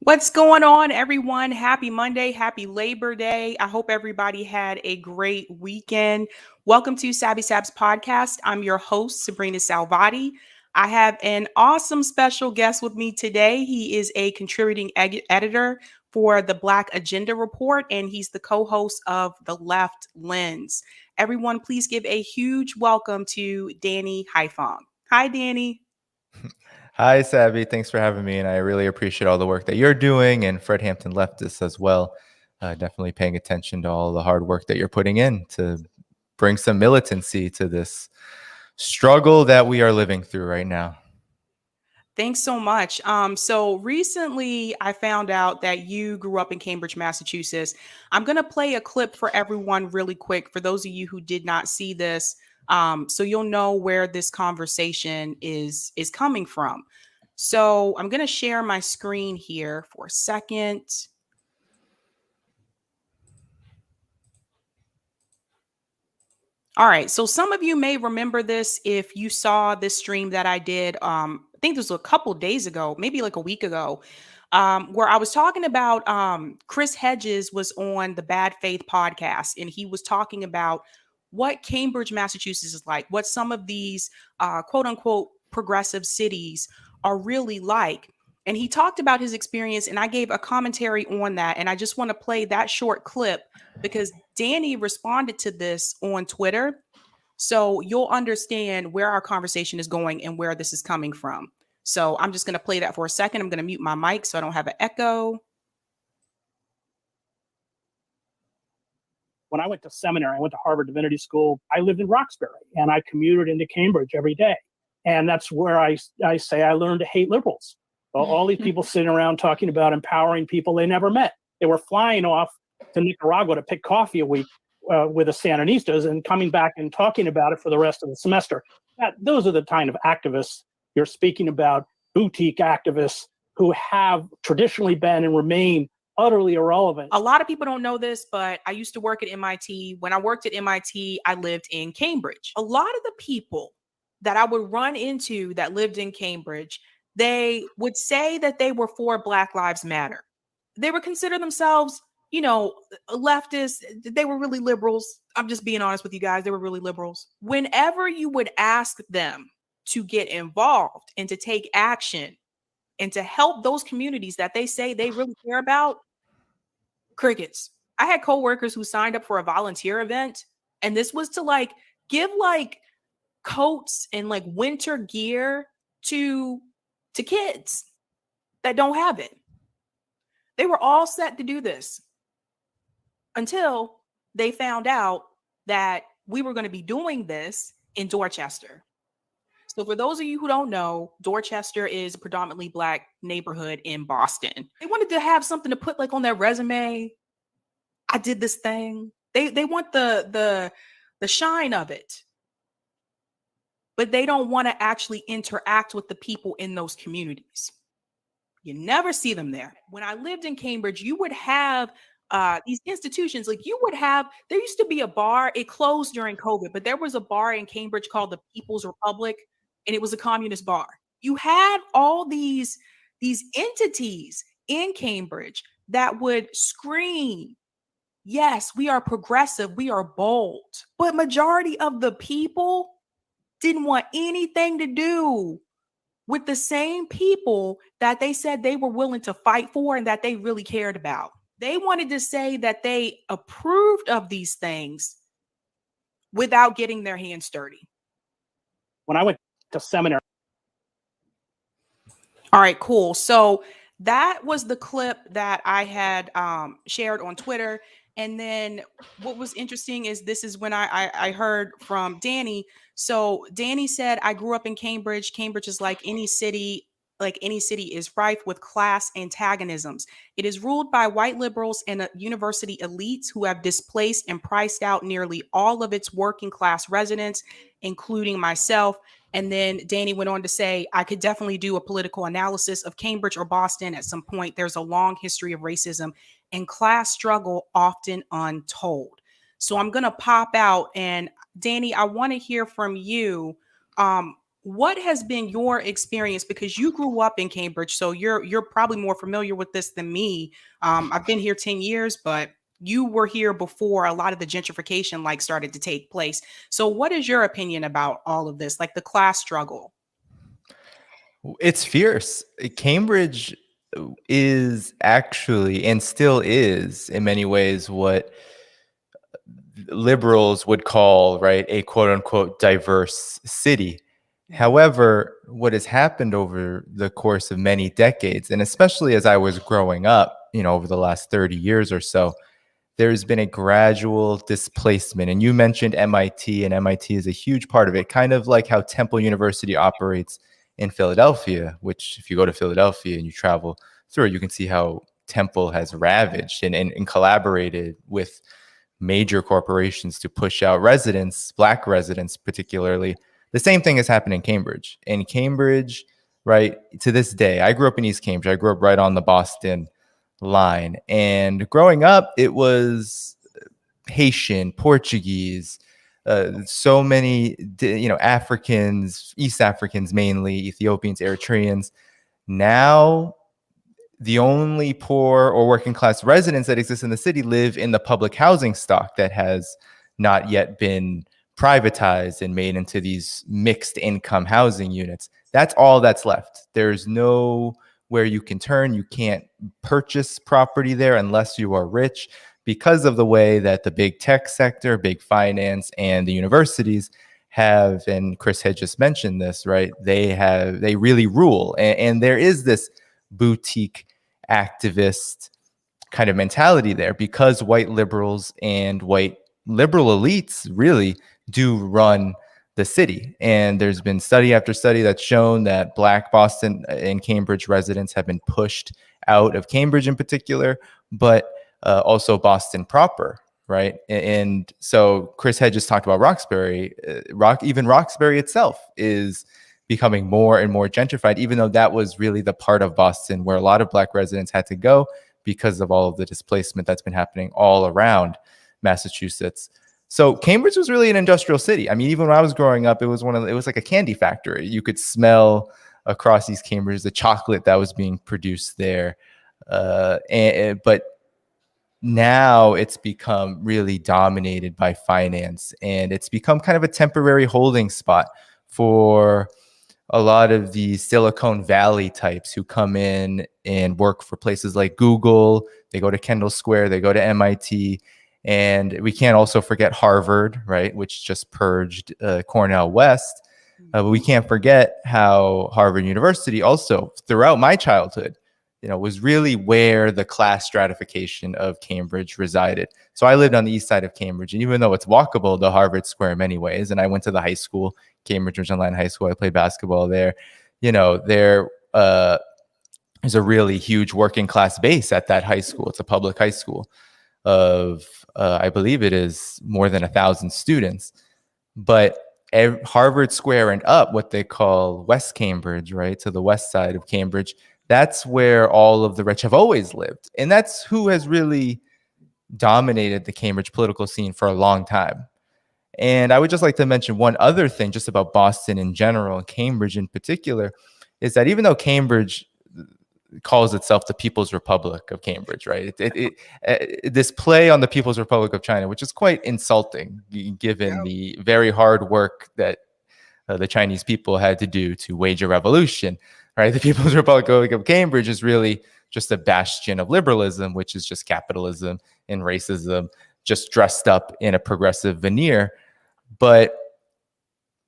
What's going on, everyone? Happy Monday. Happy Labor Day. I hope everybody had a great weekend. Welcome to Sabs podcast. I'm your host, Sabrina Salvati. I have an awesome special guest with me today. He is a contributing editor for the Black Agenda Report, and he's the co-host of The Left Lens. Everyone, please give a huge welcome to Danny HAIPHONG. Hi, Danny. Hi, Sabby. Thanks for having me. And I really appreciate all the work that you're doing and Fred Hampton Leftists as well. Definitely paying attention to all the hard work that you're putting in to bring some militancy to this struggle that we are living through right now. Thanks so much. So recently I found out that you grew up in Cambridge, Massachusetts. I'm going to play a clip for everyone really quick for those of you who did not see this, so you'll know where this conversation is coming from. So I'm going to share my screen here for a second. All right. So some of you may remember this if you saw this stream that I did. I think this was a couple days ago, maybe like a week ago, where I was talking about Chris Hedges was on the Bad Faith podcast, and he was talking about what Cambridge, Massachusetts is like, what some of these quote unquote progressive cities are really like. And he talked about his experience, and I gave a commentary on that. And I just want to play that short clip because Danny responded to this on Twitter. So you'll understand where our conversation is going and where this is coming from. So I'm just going to play that for a second. I'm going to mute my mic so I don't have an echo. When I went to seminary, I went to Harvard Divinity School. I lived in Roxbury and I commuted into Cambridge every day. And that's where I say I learned to hate liberals. All these people sitting around talking about empowering people they never met. They were flying off to Nicaragua to pick coffee a week with the Sandinistas and coming back and talking about it for the rest of the semester. Those are the kind of activists you're speaking about, boutique activists who have traditionally been and remain utterly irrelevant. A lot of people don't know this, but I used to work at MIT. When I worked at MIT, I lived in Cambridge. A lot of the people that I would run into that lived in Cambridge, they would say that they were for Black Lives Matter. They would consider themselves, leftists. They were really liberals. I'm just being honest with you guys. They were really liberals. Whenever you would ask them to get involved and to take action and to help those communities that they say they really care about, crickets. I had coworkers who signed up for a volunteer event, and this was to give coats and winter gear to kids that don't have it. They were all set to do this until they found out that we were going to be doing this in Dorchester. So for those of you who don't know, Dorchester is a predominantly Black neighborhood in Boston. They wanted to have something to put on their resume. I did this thing. They want the shine of it. But they don't want to actually interact with the people in those communities. You never see them there. When I lived in Cambridge, you would have these institutions, there used to be a bar. It closed during COVID, but there was a bar in Cambridge called the People's Republic, and it was a communist bar. You had all these entities in Cambridge that would scream, yes, we are progressive, we are bold. But majority of the people didn't want anything to do with the same people that they said they were willing to fight for and that they really cared about. They wanted to say that they approved of these things without getting their hands dirty. When I went to seminary. All right, cool. So that was the clip that I had shared on Twitter. And then what was interesting is this is when I heard from Danny. So Danny said, I grew up in Cambridge. Cambridge is like any city is rife with class antagonisms. It is ruled by white liberals and university elites who have displaced and priced out nearly all of its working class residents, including myself. And then Danny went on to say, I could definitely do a political analysis of Cambridge or Boston at some point. There's a long history of racism and class struggle, often untold. So I'm going to pop out. And Danny, I want to hear from you. what has been your experience, because you grew up in Cambridge, so you're probably more familiar with this than me. I've been here 10 years, but you were here before a lot of the gentrification like started to take place. So what is your opinion about all of this, like the class struggle? It's fierce. Cambridge is actually, and still is in many ways, what liberals would call, right, a quote unquote diverse city. However, what has happened over the course of many decades, and especially as I was growing up, over the last 30 years or so, there's been a gradual displacement. And you mentioned MIT, and MIT is a huge part of it, kind of like how Temple University operates in Philadelphia, which if you go to Philadelphia and you travel through it, you can see how Temple has ravaged and collaborated with major corporations to push out residents, Black residents particularly. The same thing has happened in Cambridge. In Cambridge, right, to this day, I grew up in East Cambridge. I grew up right on the Boston line. And growing up, it was Haitian, Portuguese, so many, Africans, East Africans mainly, Ethiopians, Eritreans. Now, the only poor or working class residents that exist in the city live in the public housing stock that has not yet been privatized and made into these mixed income housing units. That's all that's left. There's no where you can turn. You can't purchase property there unless you are rich, because of the way that the big tech sector, big finance, and the universities have, and Chris had just mentioned this, right? They really rule. And there is this boutique activist kind of mentality there, because white liberals and white liberal elites really do run the city. And there's been study after study that's shown that Black Boston and Cambridge residents have been pushed out of Cambridge in particular, but also Boston proper, right? And so Chris had just talked about Roxbury. Even Roxbury itself is becoming more and more gentrified, even though that was really the part of Boston where a lot of Black residents had to go because of all of the displacement that's been happening all around Massachusetts. So Cambridge was really an industrial city. I mean, even when I was growing up, it was like a candy factory. You could smell across East Cambridge the chocolate that was being produced there. But now it's become really dominated by finance, and it's become kind of a temporary holding spot for a lot of the Silicon Valley types who come in and work for places like Google. They go to Kendall Square, they go to MIT, and we can't also forget Harvard, right, which just purged Cornell West. But we can't forget how Harvard University also, throughout my childhood, was really where the class stratification of Cambridge resided. So I lived on the east side of Cambridge, and even though it's walkable to Harvard Square in many ways, and I went to the high school, Cambridge Ridge Line High School, I played basketball there, there's a really huge working class base at that high school. It's a public high school of, I believe it is more than 1,000 students. But Harvard Square and up, what they call West Cambridge, right, to the west side of Cambridge, that's where all of the rich have always lived. And that's who has really dominated the Cambridge political scene for a long time. And I would just like to mention one other thing just about Boston in general, and Cambridge in particular, is that even though Cambridge calls itself the People's Republic of Cambridge, right? This play on the People's Republic of China, which is quite insulting given the very hard work that the Chinese people had to do to wage a revolution, right? The People's Republic of Cambridge is really just a bastion of liberalism, which is just capitalism and racism, just dressed up in a progressive veneer. But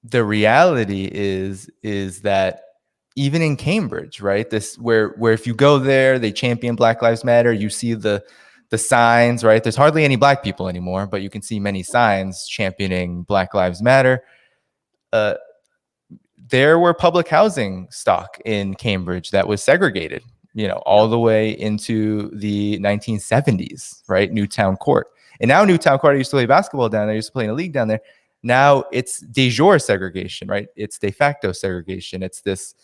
the reality is that even in Cambridge, right, this where if you go there, they champion Black Lives Matter. You see the signs, right? There's hardly any Black people anymore, but you can see many signs championing Black Lives Matter. There were public housing stock in Cambridge that was segregated, all the way into the 1970s, right? Newtown Court. And now Newtown Court, I used to play basketball down there. I used to play in a league down there. Now it's de jure segregation, right? It's de facto segregation. It's this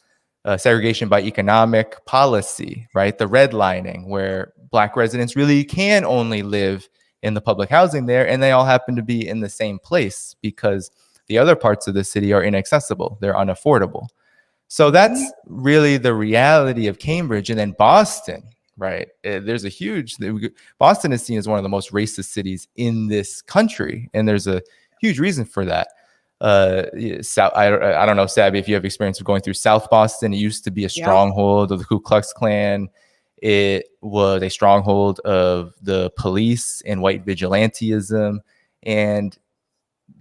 segregation by economic policy, right? The redlining, where Black residents really can only live in the public housing there, and they all happen to be in the same place because the other parts of the city are inaccessible. They're unaffordable. So that's really the reality of Cambridge. And then Boston, right? There's a huge, Boston is seen as one of the most racist cities in this country. And there's a huge reason for that. I don't know, Sabby, if you have experience of going through South Boston. It used to be a stronghold of the Ku Klux Klan. It was a stronghold of the police and white vigilantism. And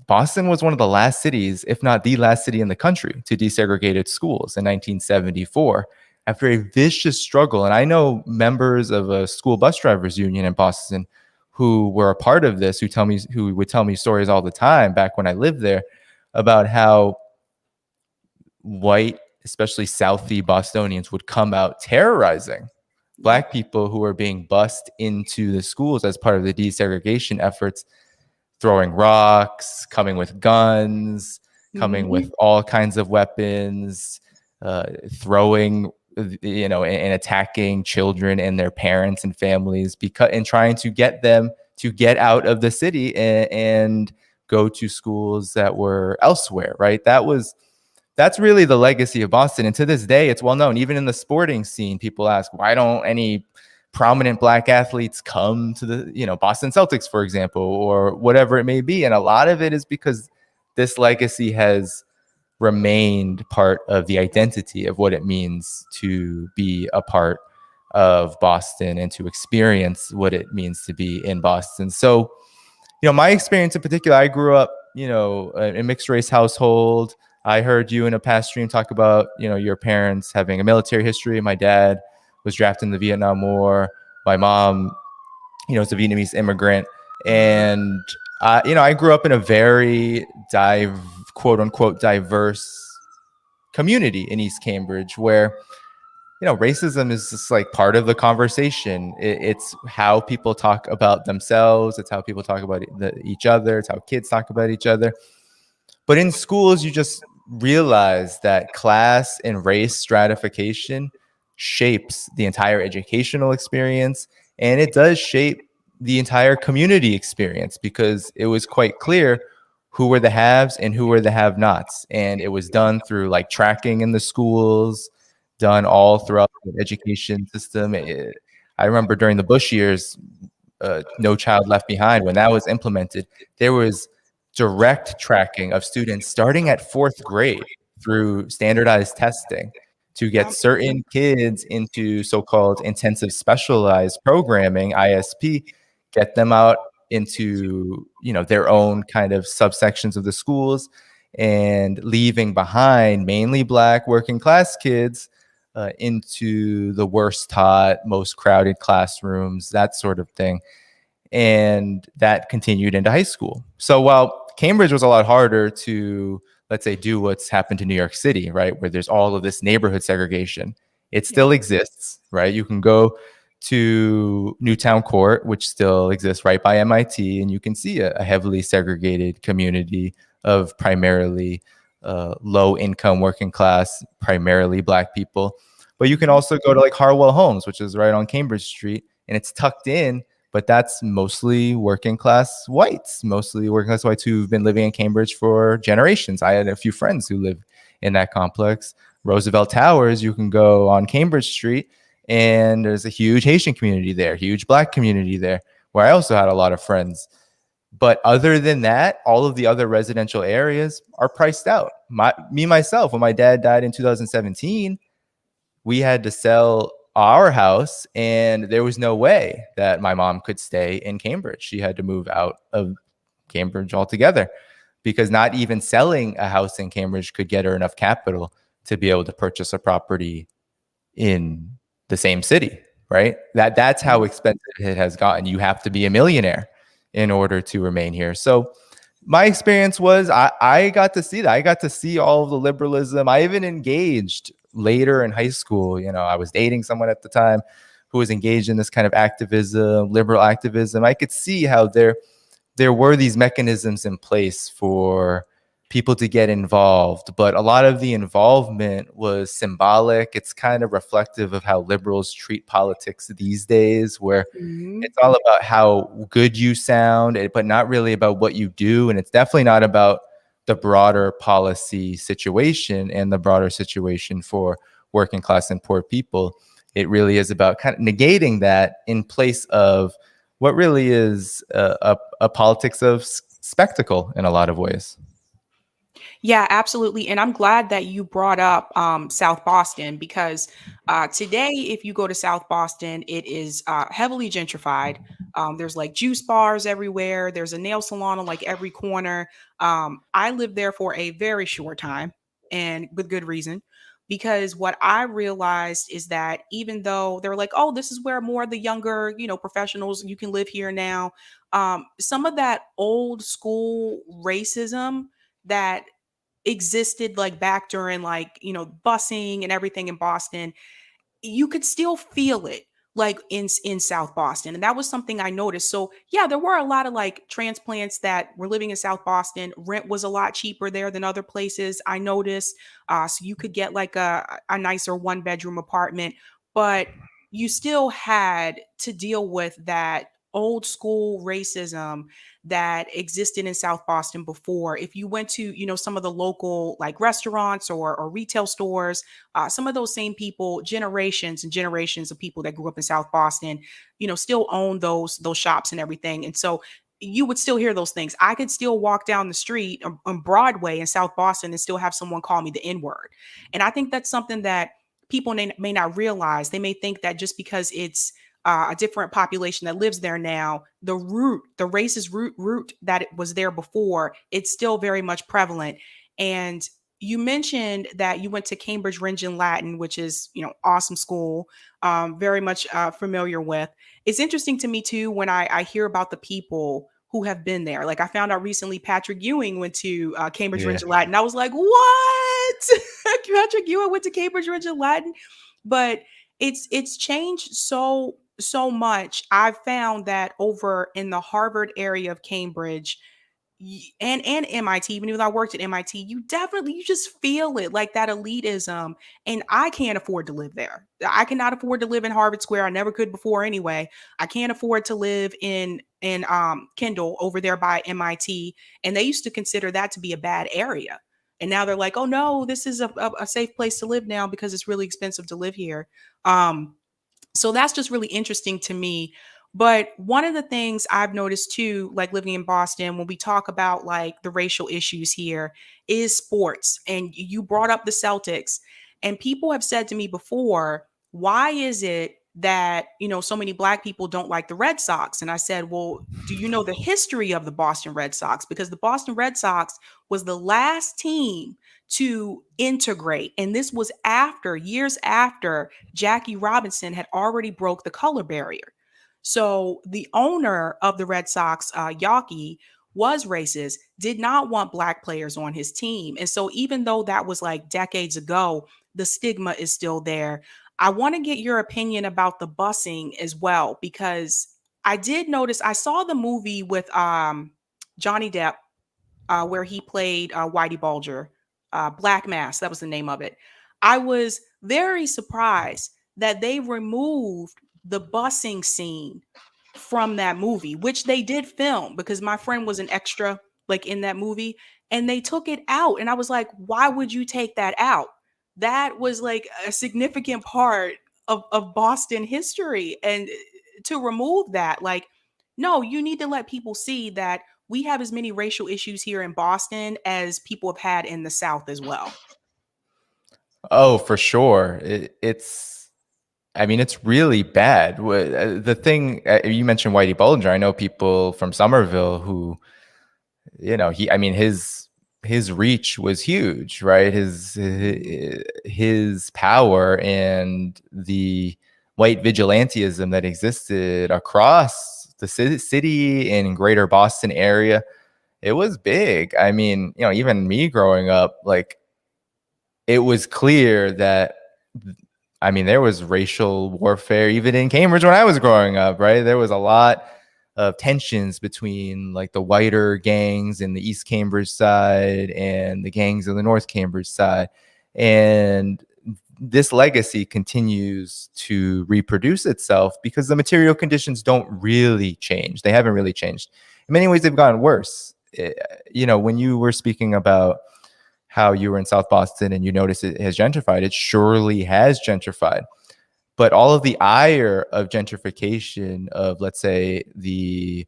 Boston was one of the last cities, if not the last city in the country, to desegregate its schools in 1974 after a vicious struggle. And I know members of a school bus drivers union in Boston who were a part of this, who would tell me stories all the time back when I lived there about how white, especially Southie Bostonians, would come out terrorizing Black people who were being bused into the schools as part of the desegregation efforts, throwing rocks, coming with guns, coming with all kinds of weapons, throwing, and attacking children and their parents and families, and trying to get them to get out of the city and go to schools that were elsewhere, right? That's really the legacy of Boston. And to this day, it's well known. Even in the sporting scene, people ask, why don't any prominent Black athletes come to the, Boston Celtics, for example, or whatever it may be? And a lot of it is because this legacy has remained part of the identity of what it means to be a part of Boston and to experience what it means to be in Boston. So, my experience in particular, I grew up, in a mixed race household. I heard you in a past stream talk about, your parents having a military history. My dad was drafted in the Vietnam War. My mom, is a Vietnamese immigrant. And, I grew up in a very quote unquote diverse community in East Cambridge where, racism is just like part of the conversation. It's how people talk about themselves. It's how people talk about each other. It's how kids talk about each other. But in schools, you just realize that class and race stratification shapes the entire educational experience, and it does shape the entire community experience, because it was quite clear who were the haves and who were the have-nots. And it was done through like tracking in the schools, done all throughout the education system. I remember during the Bush years, No Child Left Behind, when that was implemented, there was direct tracking of students starting at 4th grade through standardized testing to get certain kids into so-called intensive specialized programming, ISP, get them out into, their own kind of subsections of the schools, and leaving behind mainly Black working class kids into the worst taught, most crowded classrooms, that sort of thing. And that continued into high school. So while Cambridge was a lot harder to, let's say, do what's happened to New York City, right, where there's all of this neighborhood segregation, it still exists, right? You can go to Newtown Court, which still exists right by MIT, and you can see a heavily segregated community of primarily low-income working class, primarily Black people. But you can also go to like Harwell Homes, which is right on Cambridge Street, and it's tucked in, but that's mostly working class whites who've been living in Cambridge for generations. I had a few friends who live in that complex. Roosevelt Towers, you can go on Cambridge Street, and there's a huge Haitian community there, huge Black community there, where I also had a lot of friends. But other than that, all of the other residential areas are priced out. Myself, when my dad died in 2017, we had to sell our house, and there was no way that my mom could stay in Cambridge. She had to move out of Cambridge altogether, because not even selling a house in Cambridge could get her enough capital to be able to purchase a property in the same city, right? That's how expensive it has gotten. You have to be a millionaire in order to remain here. So my experience was I got to see that. I got to see all of the liberalism. I even engaged later in high school. I was dating someone at the time who was engaged in this kind of activism, liberal activism. I could see how there were these mechanisms in place for people to get involved, but a lot of the involvement was symbolic. It's kind of reflective of how liberals treat politics these days, where it's all about how good you sound, but not really about what you do. And it's definitely not about the broader policy situation and the broader situation for working class and poor people. It really is about kind of negating that in place of what really is a politics of spectacle in a lot of ways. Yeah, absolutely. And I'm glad that you brought up South Boston because today, if you go to South Boston, it is heavily gentrified. There's like juice bars everywhere. There's a nail salon on like every corner. I lived there for a very short time and with good reason. Because what I realized is that even though they're like, oh, this is where more of the younger, professionals, you can live here now. Some of that old school racism that existed like back during like busing and everything in Boston, you could still feel it like in South Boston, and that was something I noticed. So yeah, there were a lot of like transplants that were living in South Boston. Rent was a lot cheaper there than other places, I noticed. So you could get like a nicer 1-bedroom apartment, but you still had to deal with that old school racism that existed in South Boston before. If you went to, some of the local like restaurants or retail stores, some of those same people, generations and generations of people that grew up in South Boston, still own those shops and everything. And so you would still hear those things. I could still walk down the street on Broadway in South Boston and still have someone call me the N-word. And I think that's something that people may not realize. They may think that just because it's a different population that lives there now, the racist root that it was there before, it's still very much prevalent. And you mentioned that you went to Cambridge Ringen Latin, which is, awesome school, very much familiar with. It's interesting to me too when I hear about the people who have been there. Like I found out recently, Patrick Ewing went to Cambridge Ringen Latin. I was like, what? Patrick Ewing went to Cambridge Ringen Latin, but it's changed so much. I've found that over in the Harvard area of Cambridge and MIT, even though I worked at MIT, you just feel it, like that elitism. And I can't afford to live there. I cannot afford to live in Harvard Square. I never could before anyway. I can't afford to live in Kendall over there by MIT. And they used to consider that to be a bad area. And now they're like, oh no, this is a safe place to live now because it's really expensive to live here. So that's just really interesting to me. But one of the things I've noticed too, like living in Boston, when we talk about like the racial issues here, is sports. And you brought up the Celtics, and people have said to me before, why is it that, so many Black people don't like the Red Sox? And I said, well, do you know the history of the Boston Red Sox? Because the Boston Red Sox was the last team to integrate. And this was years after Jackie Robinson had already broke the color barrier. So the owner of the Red Sox, Yawkey, was racist, did not want Black players on his team. And so even though that was like decades ago, the stigma is still there. I want to get your opinion about the busing as well, because I did notice, I saw the movie with Johnny Depp, where he played Whitey Bulger, Black Mass, that was the name of it. I was very surprised that they removed the busing scene from that movie, which they did film because my friend was an extra like in that movie, and they took it out. And I was like, why would you take that out? That was like a significant part of Boston history. And to remove that, like, no, you need to let people see that we have as many racial issues here in Boston as people have had in the South as well. Oh, for sure. It's really bad. The thing you mentioned, Whitey Bulger. I know people from Somerville who, his reach was huge, right? His power and the white vigilantism that existed across the city and greater Boston area, it was big. I mean, even me growing up, like, it was clear that, there was racial warfare even in Cambridge when I was growing up, right? There was a lot of tensions between like the whiter gangs in the East Cambridge side and the gangs of the North Cambridge side. And this legacy continues to reproduce itself because the material conditions don't really change. They haven't really changed. In many ways, they've gotten worse. when you were speaking about how you were in South Boston and you noticed it has gentrified, it surely has gentrified. But all of the ire of gentrification of, let's say, the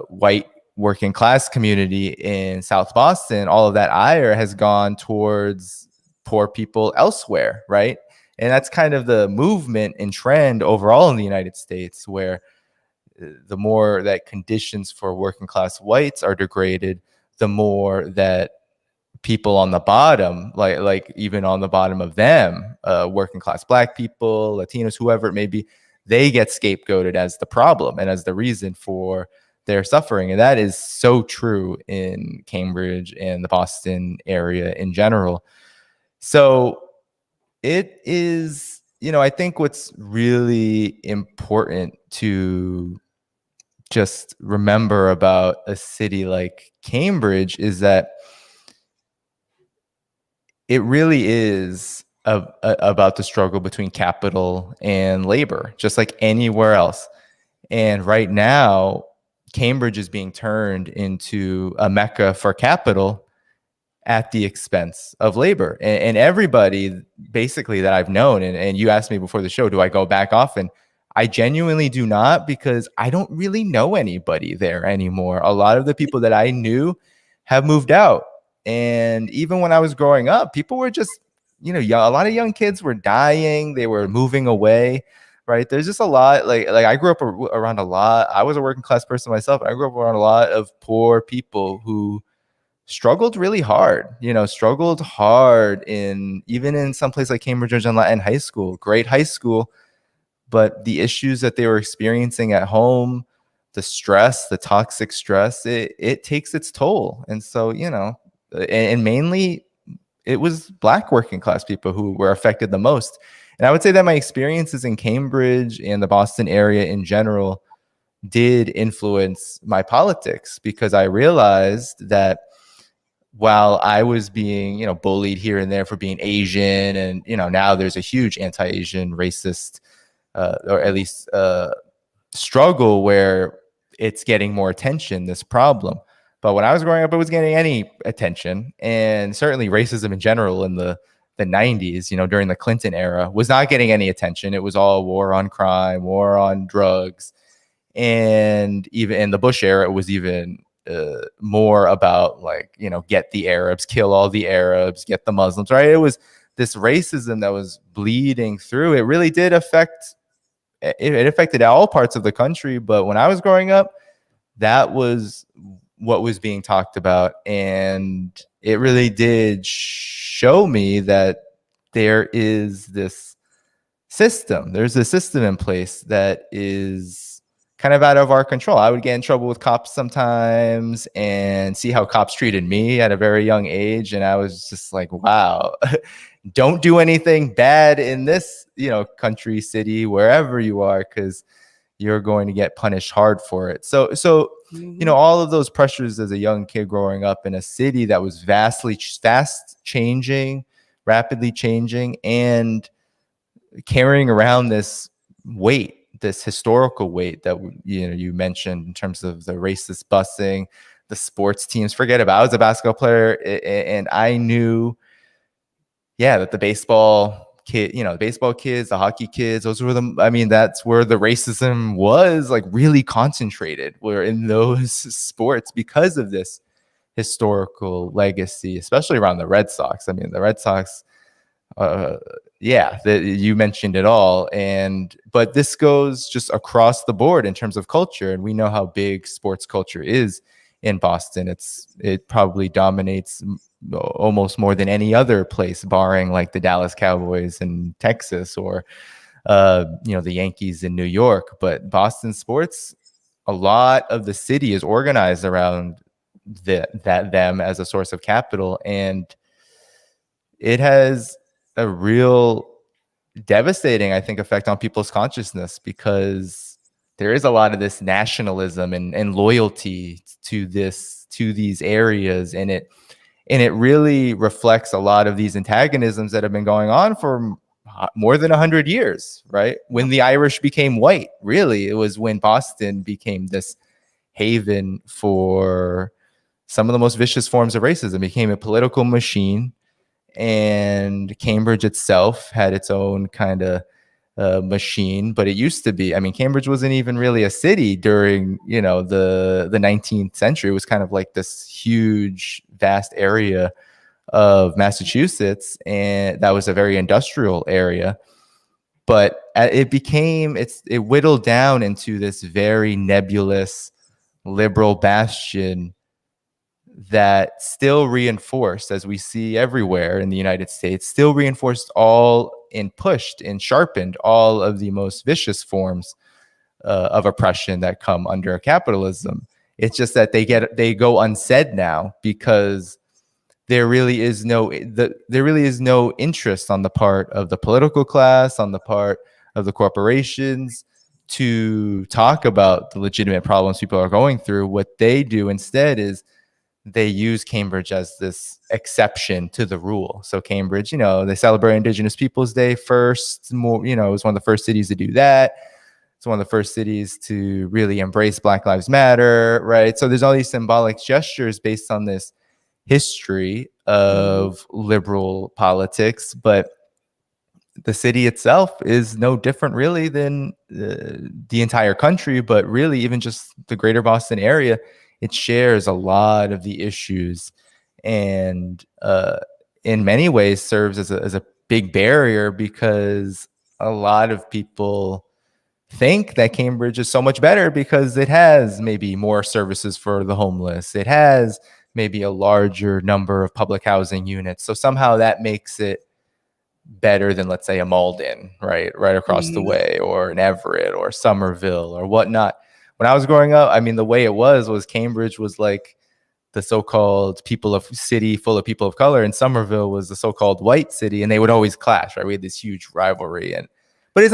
white working class community in South Boston, all of that ire has gone towards poor people elsewhere, right? And that's kind of the movement and trend overall in the United States, where the more that conditions for working class whites are degraded, the more that people on the bottom, like even on the bottom of them, working class Black people, Latinos, whoever it may be, they get scapegoated as the problem and as the reason for their suffering. And that is so true in Cambridge and the Boston area in general. So it is, I think what's really important to just remember about a city like Cambridge is that it really is about the struggle between capital and labor, just like anywhere else. And right now, Cambridge is being turned into a mecca for capital at the expense of labor. And everybody basically that I've known, and you asked me before the show, do I go back often? I genuinely do not, because I don't really know anybody there anymore. A lot of the people that I knew have moved out. And even when I was growing up, people were just, a lot of young kids were dying. They were moving away, right? There's just a lot, like I grew up around a lot. I was a working class person myself. I grew up around a lot of poor people who struggled really hard, struggled hard even in some place like Cambridge and high school, great high school. But the issues that they were experiencing at home, the stress, the toxic stress, it takes its toll. And so, and mainly it was Black working class people who were affected the most. And I would say that my experiences in Cambridge and the Boston area in general did influence my politics, because I realized that while I was being, bullied here and there for being Asian, and, now there's a huge anti-Asian racist, or at least struggle where it's getting more attention, this problem. But when I was growing up, it was getting any attention. And certainly racism in general in the 90s, during the Clinton era, was not getting any attention. It was all war on crime, war on drugs. And even in the Bush era, it was even more about get the Arabs, kill all the Arabs, get the Muslims, right? It was this racism that was bleeding through. It really did affect, it affected all parts of the country. But when I was growing up, that was what was being talked about. And it really did show me that there is this system. There's a system in place that is kind of out of our control. I would get in trouble with cops sometimes and see how cops treated me at a very young age. And I was just like, wow, don't do anything bad in this, country, city, wherever you are, because you're going to get punished hard for it. So, all of those pressures as a young kid growing up in a city that was fast changing, rapidly changing, and carrying around this weight, this historical weight that you mentioned in terms of the racist busing, the sports teams. Forget about it. I was a basketball player, and I knew, that the baseball baseball kids, the hockey kids, that's where the racism was really concentrated, were in those sports because of this historical legacy, especially around the Red Sox. The Red Sox, you mentioned it all. But this goes just across the board in terms of culture. And we know how big sports culture is in Boston. It probably dominates almost more than any other place, barring the Dallas Cowboys in Texas, or the Yankees in New York. But Boston sports, a lot of the city is organized around them as a source of capital, and it has a real devastating, I think, effect on people's consciousness, because there is a lot of this nationalism and loyalty to these areas, and it really reflects a lot of these antagonisms that have been going on for more than 100 years, right? When the Irish became white, really, it was when Boston became this haven for some of the most vicious forms of racism. It became a political machine, and Cambridge itself had its own kind of machine. But it used to be, I mean, Cambridge wasn't even really a city during, you know, the 19th century. It was kind of like this huge, vast area of Massachusetts, and that was a very industrial area. But it whittled down into this very nebulous liberal bastion that still reinforced, as we see everywhere in the United States, still reinforced all and pushed and sharpened all of the most vicious forms of oppression that come under capitalism. It's just that they go unsaid now, because there really is no interest on the part of the political class, on the part of the corporations, to talk about the legitimate problems people are going through. What they do instead is they use Cambridge as this exception to the rule. So Cambridge, you know, they celebrate Indigenous Peoples Day first. It was one of the first cities to do that. It's one of the first cities to really embrace Black Lives Matter, right? So there's all these symbolic gestures based on this history of liberal politics, but the city itself is no different really than the entire country, but really even just the greater Boston area. It shares a lot of the issues, and in many ways serves as a big barrier, because a lot of people think that Cambridge is so much better because it has maybe more services for the homeless. It has maybe a larger number of public housing units. So somehow that makes it better than, let's say, a Malden, right across the way, or an Everett or Somerville or whatnot. When I was growing up, I mean, the way it was Cambridge was like the so-called city full of people of color, and Somerville was the so-called white city, and they would always clash, right? We had this huge rivalry, but it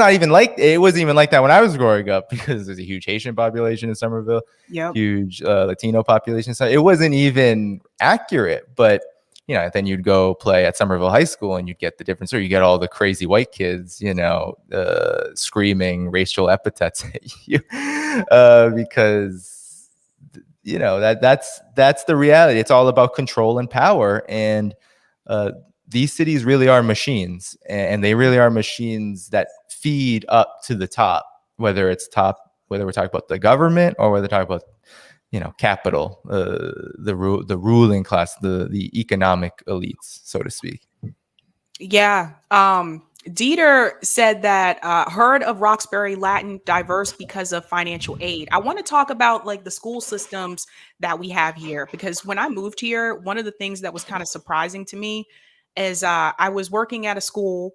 wasn't even like that when I was growing up, because there's a huge Haitian population in Somerville, huge Latino population. So it wasn't even accurate. But you know, then you'd go play at Somerville High School, and you'd get the difference, or you get all the crazy white kids, you know, screaming racial epithets at you, because you know that's the reality. It's all about control and power, and these cities really are machines, and they really are machines that feed up to the top, whether we're talking about the government, or whether we're talking about, you know, capital, the ruling class, the economic elites, so to speak. Yeah. Dieter said that heard of Roxbury Latin diverse because of financial aid. I want to talk about like the school systems that we have here, because when I moved here, one of the things that was kind of surprising to me is I was working at a school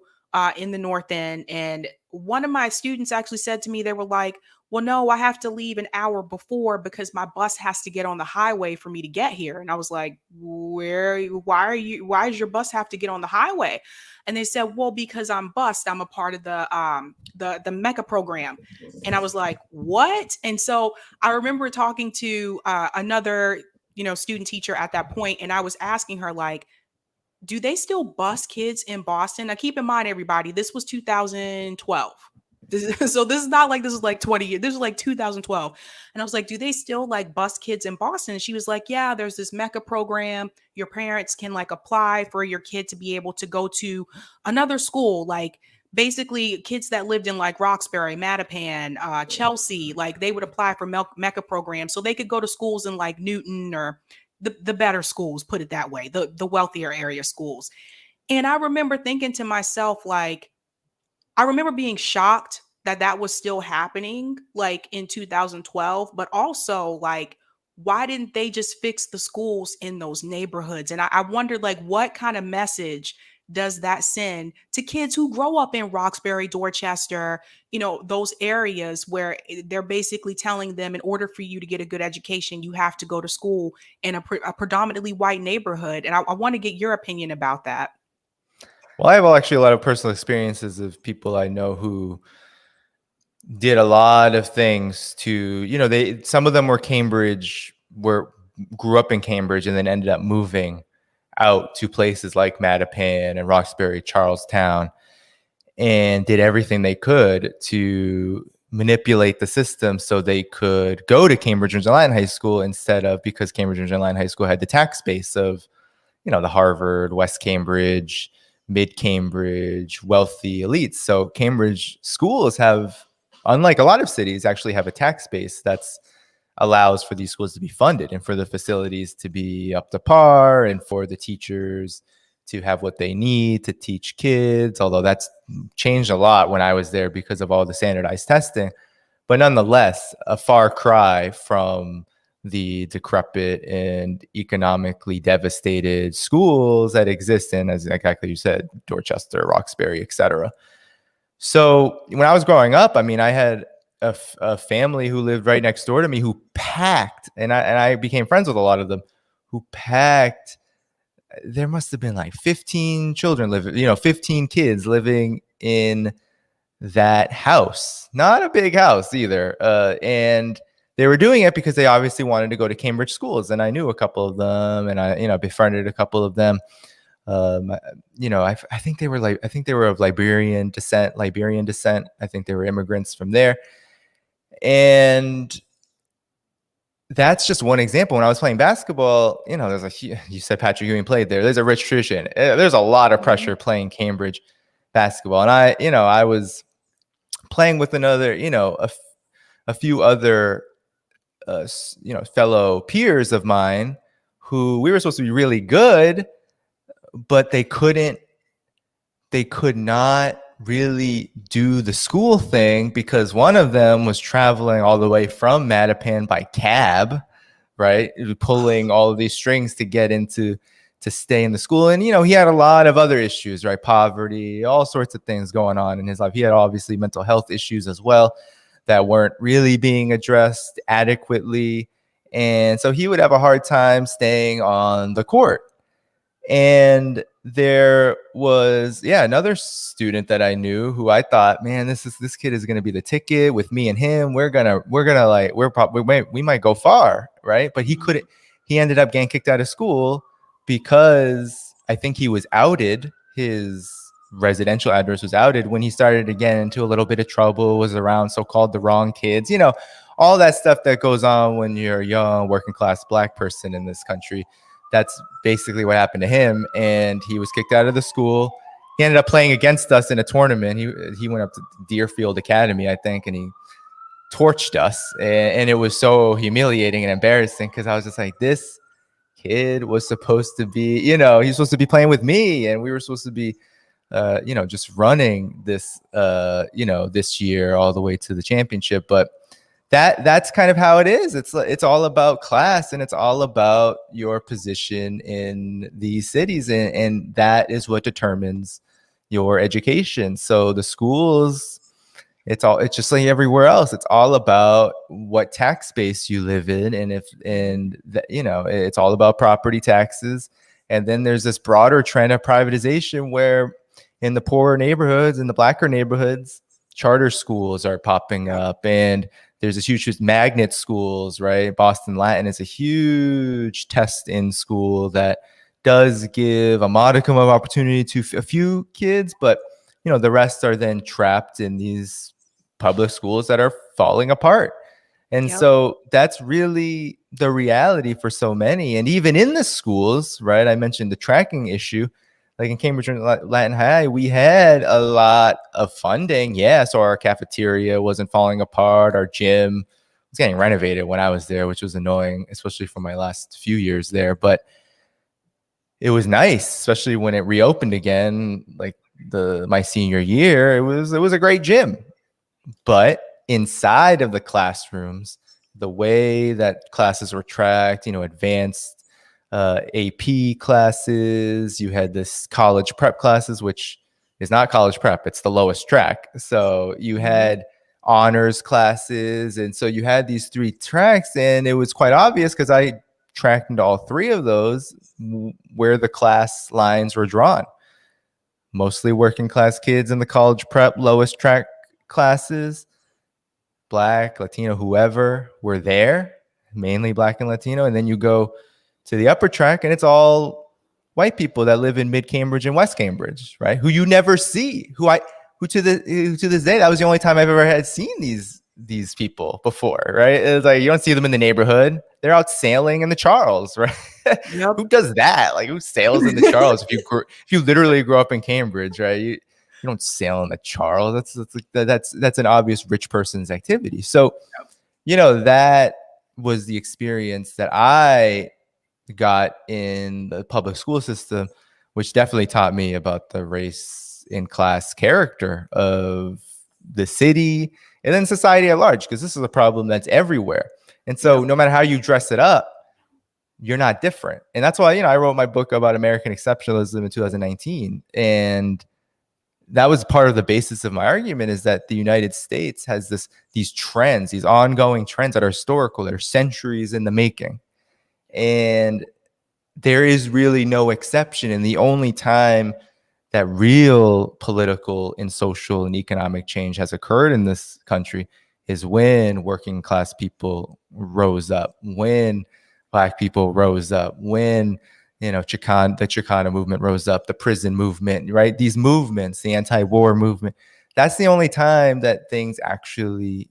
in the North End, and one of my students actually said to me, they were like, well, no, I have to leave an hour before because my bus has to get on the highway for me to get here. And I was like, why does your bus have to get on the highway? And they said, well, because I'm bused. I'm a part of the MECA program. And I was like, what? And so I remember talking to another, you know, student teacher at that point, and I was asking her, like, do they still bus kids in Boston? Now, keep in mind, everybody, this was 2012. So this is not like this is like 20 years. This is like 2012. And I was like, do they still like bus kids in Boston? And she was like, yeah, there's this MECA program. Your parents can like apply for your kid to be able to go to another school. Like basically kids that lived in like Roxbury, Mattapan, Chelsea, like they would apply for MECA programs so they could go to schools in like Newton, or the better schools, put it that way, the wealthier area schools. And I remember thinking to myself, like, I remember being shocked that that was still happening like in 2012, but also like, why didn't they just fix the schools in those neighborhoods? And I wondered, like, what kind of message does that send to kids who grow up in Roxbury, Dorchester, you know, those areas where they're basically telling them, in order for you to get a good education, you have to go to school in a predominantly white neighborhood. And I want to get your opinion about that. Well, I have actually a lot of personal experiences of people I know who did a lot of things to, you know, some of them were grew up in Cambridge and then ended up moving out to places like Mattapan and Roxbury, Charlestown, and did everything they could to manipulate the system so they could go to Cambridge Interline High School instead of, because Cambridge Interline High School had the tax base of, the Harvard, West Cambridge, mid Cambridge, wealthy elites. So Cambridge schools have, unlike a lot of cities, actually have a tax base that's allows for these schools to be funded and for the facilities to be up to par and for the teachers to have what they need to teach kids, although that's changed a lot when I was there because of all the standardized testing. But nonetheless, a far cry from the decrepit and economically devastated schools that exist in, as exactly you said, Dorchester, Roxbury, etc. So when I was growing up, I mean, I had a family who lived right next door to me who packed, and I became friends with a lot of them, who packed. There must have been like 15 children living, 15 kids living in that house. Not a big house either. And they were doing it because they obviously wanted to go to Cambridge schools. And I knew a couple of them, and I befriended a couple of them. I think they were of Liberian descent. I think they were immigrants from there. And that's just one example. When I was playing basketball, you said Patrick Ewing played there. There's a rich tradition. There's a lot of pressure playing Cambridge basketball. And I was playing with a few other, fellow peers of mine who we were supposed to be really good, but they could not really do the school thing because one of them was traveling all the way from Mattapan by cab, right? Pulling all of these strings to stay in the school. And, he had a lot of other issues, right? Poverty, all sorts of things going on in his life. He had obviously mental health issues as well that weren't really being addressed adequately. And so he would have a hard time staying on the court. And there was, another student that I knew who I thought, man, this kid is going to be the ticket with me and him. We might go far, right? But he couldn't. He ended up getting kicked out of school because I think he was outed. His residential address was outed when he started to get into a little bit of trouble, was around so-called the wrong kids, all that stuff that goes on when you're a young working class Black person in this country. That's basically what happened to him, and he was kicked out of the school. He ended up playing against us in a tournament. He went up to Deerfield Academy, I think, and he torched us, and it was so humiliating and embarrassing because I was just like, this kid was supposed to be, he's supposed to be playing with me, and we were supposed to be, just running this, this year all the way to the championship, but. That's kind of how it is. It's all about class, and it's all about your position in these cities, and that is what determines your education. So the schools, it's just like everywhere else. It's all about what tax base you live in, it's all about property taxes. And then there's this broader trend of privatization where in the poorer neighborhoods, in the Blacker neighborhoods, charter schools are popping up, and there's this huge magnet schools, right? Boston Latin is a huge test-in school that does give a modicum of opportunity to a few kids, but the rest are then trapped in these public schools that are falling apart. And so that's really the reality for so many. And even in the schools, right? I mentioned the tracking issue. Like in Cambridge Latin High, we had a lot of funding. Yeah, so our cafeteria wasn't falling apart. Our gym was getting renovated when I was there, which was annoying, especially for my last few years there. But it was nice, especially when it reopened again, like my senior year. It was a great gym. But inside of the classrooms, the way that classes were tracked, advanced AP classes, you had this college prep classes, which is not college prep, it's the lowest track. So you had honors classes, and so you had these three tracks, and it was quite obvious because I tracked into all three of those where the class lines were drawn. Mostly working class kids in the college prep lowest track classes, Black, Latino, whoever were there, mainly Black and Latino. And then you go to the upper track, and it's all white people that live in mid Cambridge and West Cambridge, right? Who you never see, who who to this day, that was the only time I've ever had seen these people before, right? It's like you don't see them in the neighborhood. They're out sailing in the Charles, right? Yep. Who does that? Like, who sails in the Charles? If you literally grew up in Cambridge, right? You don't sail in the Charles. That's an obvious rich person's activity. So, that was the experience that I got in the public school system, which definitely taught me about the race and class character of the city and then society at large, because this is a problem that's everywhere. And so no matter how you dress it up, you're not different. And that's why, I wrote my book about American exceptionalism in 2019. And that was part of the basis of my argument, is that the United States has these trends, these ongoing trends that are historical, that are centuries in the making. And there is really no exception. And the only time that real political and social and economic change has occurred in this country is when working class people rose up, when Black people rose up, when the Chicano movement rose up, the prison movement, right? These movements, the anti-war movement, that's the only time that things actually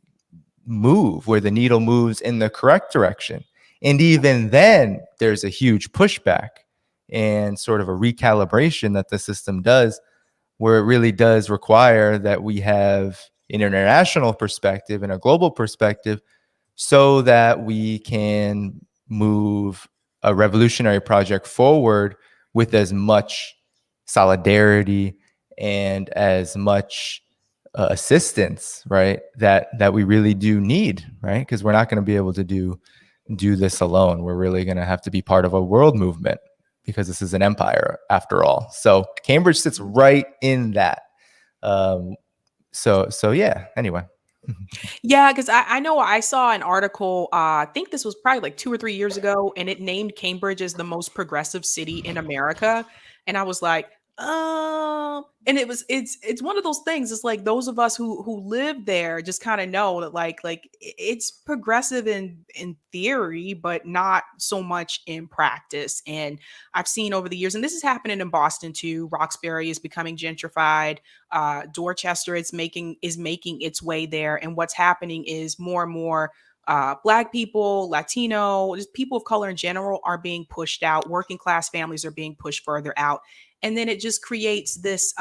move, where the needle moves in the correct direction. And even then, there's a huge pushback and sort of a recalibration that the system does, where it really does require that we have an international perspective and a global perspective so that we can move a revolutionary project forward with as much solidarity and as much assistance, right, that we really do need, right? Because we're not going to be able to do this alone. We're really going to have to be part of a world movement, because this is an empire after all. So Cambridge sits right in that. So yeah, anyway. Yeah, because I know I saw an article, I think this was probably like 2 or 3 years ago, and it named Cambridge as the most progressive city in America. And I was like, and it's one of those things. It's like those of us who live there just kind of know that it's progressive in theory, but not so much in practice. And I've seen over the years, and this is happening in Boston too. Roxbury is becoming gentrified. Dorchester is making its way there, and what's happening is more and more Black people, Latino, just people of color in general are being pushed out. Working class families are being pushed further out, and then it just creates this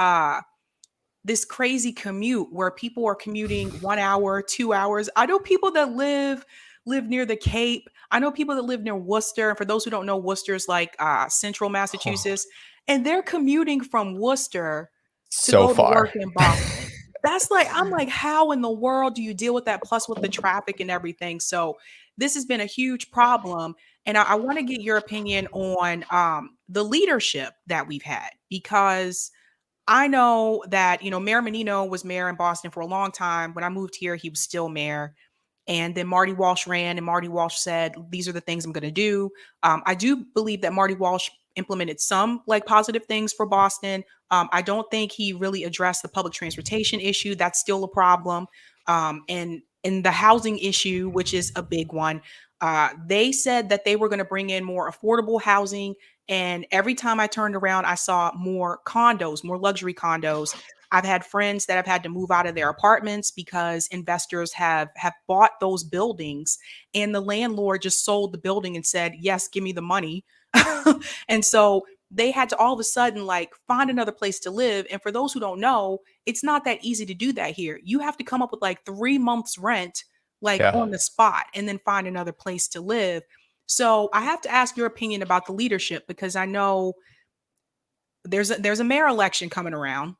crazy commute where people are commuting 1 hour, 2 hours. I know people that live near the Cape. I know people that live near Worcester. And for those who don't know, Worcester is like central Massachusetts, and they're commuting from Worcester to So go to far. work in Boston. That's like, I'm like, how in the world do you deal with that? Plus with the traffic and everything. So this has been a huge problem. And I want to get your opinion on the leadership that we've had, because I know that, Mayor Menino was mayor in Boston for a long time. When I moved here, he was still mayor. And then Marty Walsh ran, and Marty Walsh said, these are the things I'm going to do. I do believe that Marty Walsh implemented some positive things for Boston. I don't think he really addressed the public transportation issue. That's still a problem. And the housing issue, which is a big one. They said that they were going to bring in more affordable housing. And every time I turned around, I saw more condos, more luxury condos. I've had friends that have had to move out of their apartments because investors have bought those buildings, and the landlord just sold the building and said, yes, give me the money. And so they had to all of a sudden find another place to live. And for those who don't know, it's not that easy to do that here. You have to come up with 3 months rent on the spot and then find another place to live. So I have to ask your opinion about the leadership, because I know there's a mayor election coming around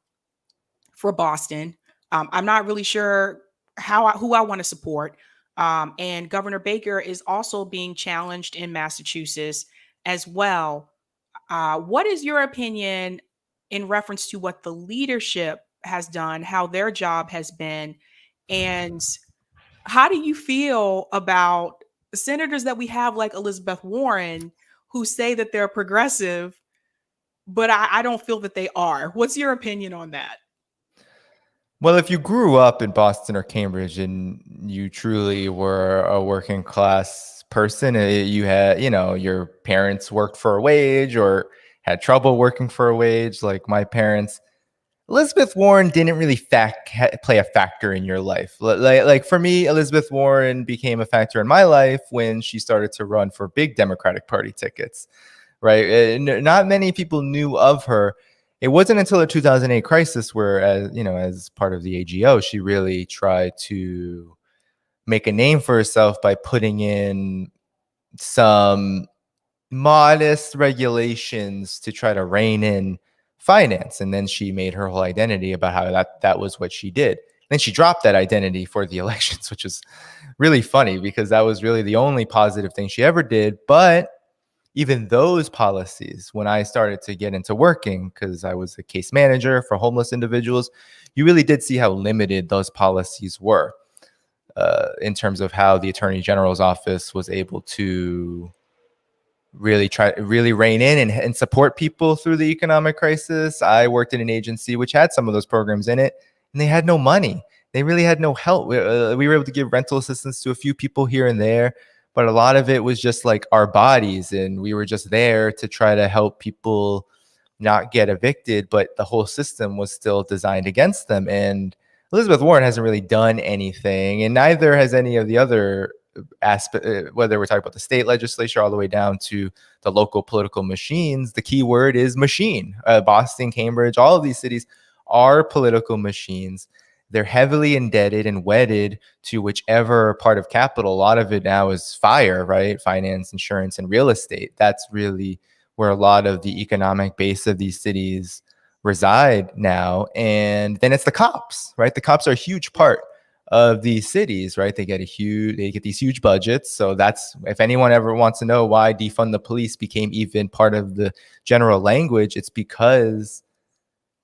for Boston. I'm not really sure who I want to support. And Governor Baker is also being challenged in Massachusetts as well. What is your opinion in reference to what the leadership has done, how their job has been, and how do you feel about senators that we have like Elizabeth Warren, who say that they're progressive, but I don't feel that they are? What's your opinion on that? Well, if you grew up in Boston or Cambridge and you truly were a working class person, you had, your parents worked for a wage or had trouble working for a wage, like my parents, Elizabeth Warren didn't really play a factor in your life. Like for me, Elizabeth Warren became a factor in my life when she started to run for big Democratic Party tickets, right? Not many people knew of her. It wasn't until the 2008 crisis where, as part of the AGO, she really tried to make a name for herself by putting in some modest regulations to try to rein in finance. And then she made her whole identity about how that was what she did. Then she dropped that identity for the elections, which is really funny because that was really the only positive thing she ever did. But even those policies, when I started to get into working, because I was a case manager for homeless individuals, you really did see how limited those policies were in terms of how the Attorney General's office was able to really rein in and support people through the economic crisis. I worked in an agency which had some of those programs in it, and they had no money. They really had no help. We were able to give rental assistance to a few people here and there, but a lot of it was just like our bodies, and we were just there to try to help people not get evicted, but the whole system was still designed against them. And Elizabeth Warren hasn't really done anything, and neither has any of the other aspect, whether we're talking about the state legislature all the way down to the local political machines. The key word is machine. Boston, Cambridge, all of these cities are political machines. They're heavily indebted and wedded to whichever part of capital. A lot of it now is FIRE, right? Finance, insurance, and real estate. That's really where a lot of the economic base of these cities reside now. And then it's the cops, right? The cops are a huge part of these cities, right? They get these huge budgets. So that's, if anyone ever wants to know why defund the police became even part of the general language, it's because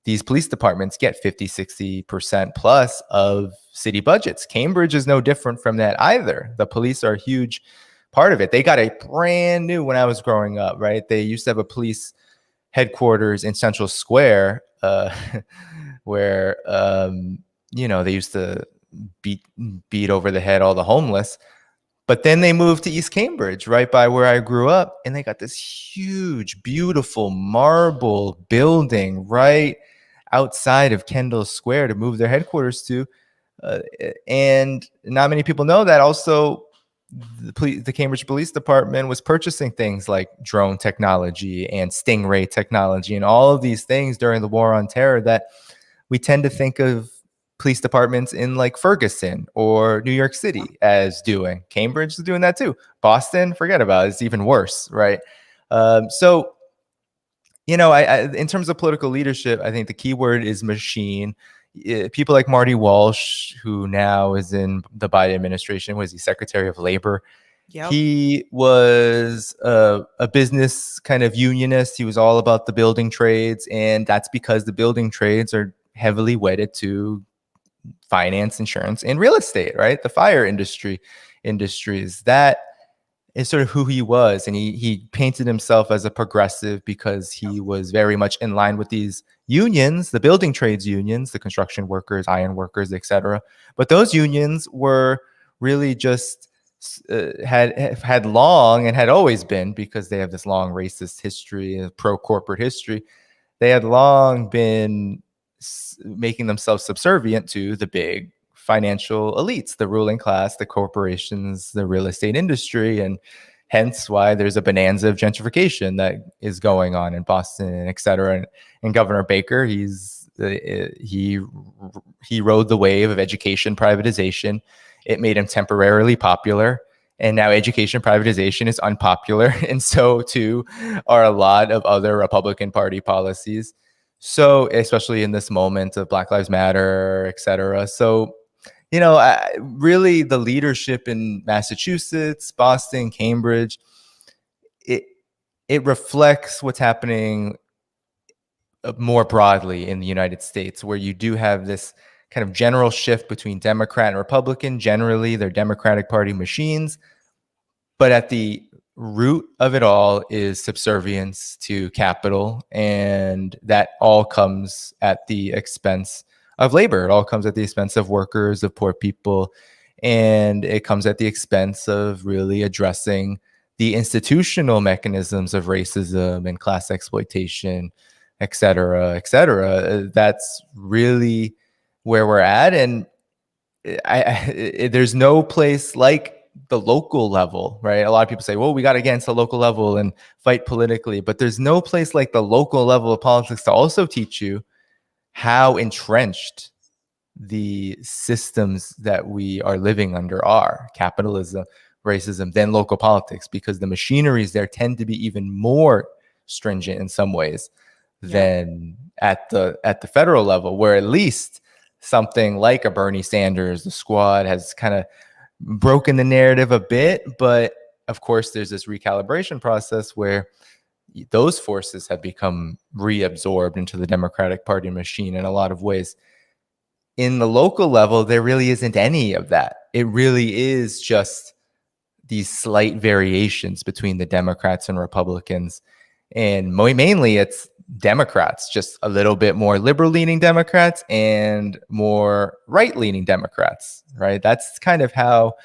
these police departments get 50-60% plus of city budgets. Cambridge is no different from that either. The police are a huge part of it. They got a brand new, when I was growing up, right? They used to have a police headquarters in Central Square where, they used to beat over the head all the homeless. But then they moved to East Cambridge, right by where I grew up, and they got this huge, beautiful marble building right outside of Kendall Square to move their headquarters to. And not many people know that also the Cambridge Police Department was purchasing things like drone technology and Stingray technology and all of these things during the War on Terror that we tend to think of police departments in like Ferguson or New York City as doing. Cambridge is doing that too. Boston, forget about it. It's even worse, right? So, I in terms of political leadership, I think the key word is machine. People like Marty Walsh, who now is in the Biden administration, was the Secretary of Labor. Yep. He was a business kind of unionist. He was all about the building trades, and that's because the building trades are heavily wedded to finance, insurance, and real estate, right? The FIRE industries. That is sort of who he was. And he painted himself as a progressive because he was very much in line with these unions, the building trades unions, the construction workers, iron workers, etc. But those unions were really just had long and had always been, because they have this long racist history, pro-corporate history, they had long been making themselves subservient to the big financial elites, the ruling class, the corporations, the real estate industry, and hence why there's a bonanza of gentrification that is going on in Boston, et cetera. And Governor Baker, he rode the wave of education privatization. It made him temporarily popular. And now education privatization is unpopular. And so too are a lot of other Republican Party policies. So especially in this moment of Black Lives Matter, et cetera. So, really the leadership in Massachusetts, Boston, Cambridge, it reflects what's happening more broadly in the United States, where you do have this kind of general shift between Democrat and Republican. Generally, they're Democratic Party machines, but at the root of it all is subservience to capital, and that all comes at the expense of labor. It all comes at the expense of workers, of poor people, and it comes at the expense of really addressing the institutional mechanisms of racism and class exploitation et cetera, et cetera. That's really where we're at. And there's no place like the local level, right? A lot of people say, well, we got to get into the local level and fight politically, but there's no place like the local level of politics to also teach you how entrenched the systems that we are living under are: capitalism, racism, then local politics, because the machineries there tend to be even more stringent in some ways than at the federal level, where at least something like a Bernie Sanders, the Squad, has kind of broken the narrative a bit. But of course, there's this recalibration process where those forces have become reabsorbed into the Democratic Party machine in a lot of ways. In the local level, there really isn't any of that. It really is just these slight variations between the Democrats and Republicans. And mainly it's Democrats, just a little bit more liberal-leaning Democrats and more right-leaning Democrats, right? That's kind of how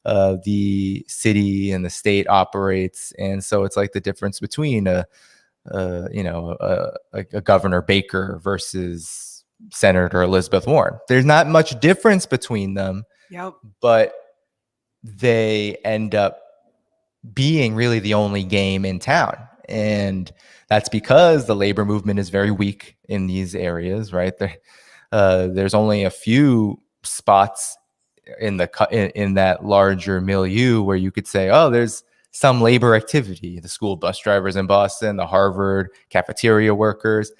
the city and the state operates. And so it's like the difference between a Governor Baker versus Senator Elizabeth Warren. There's not much difference between them, but they end up being really the only game in town. And that's because the labor movement is very weak in these areas, right? There's only a few spots in that larger milieu where you could say, oh, there's some labor activity: the school bus drivers in Boston, the Harvard cafeteria workers.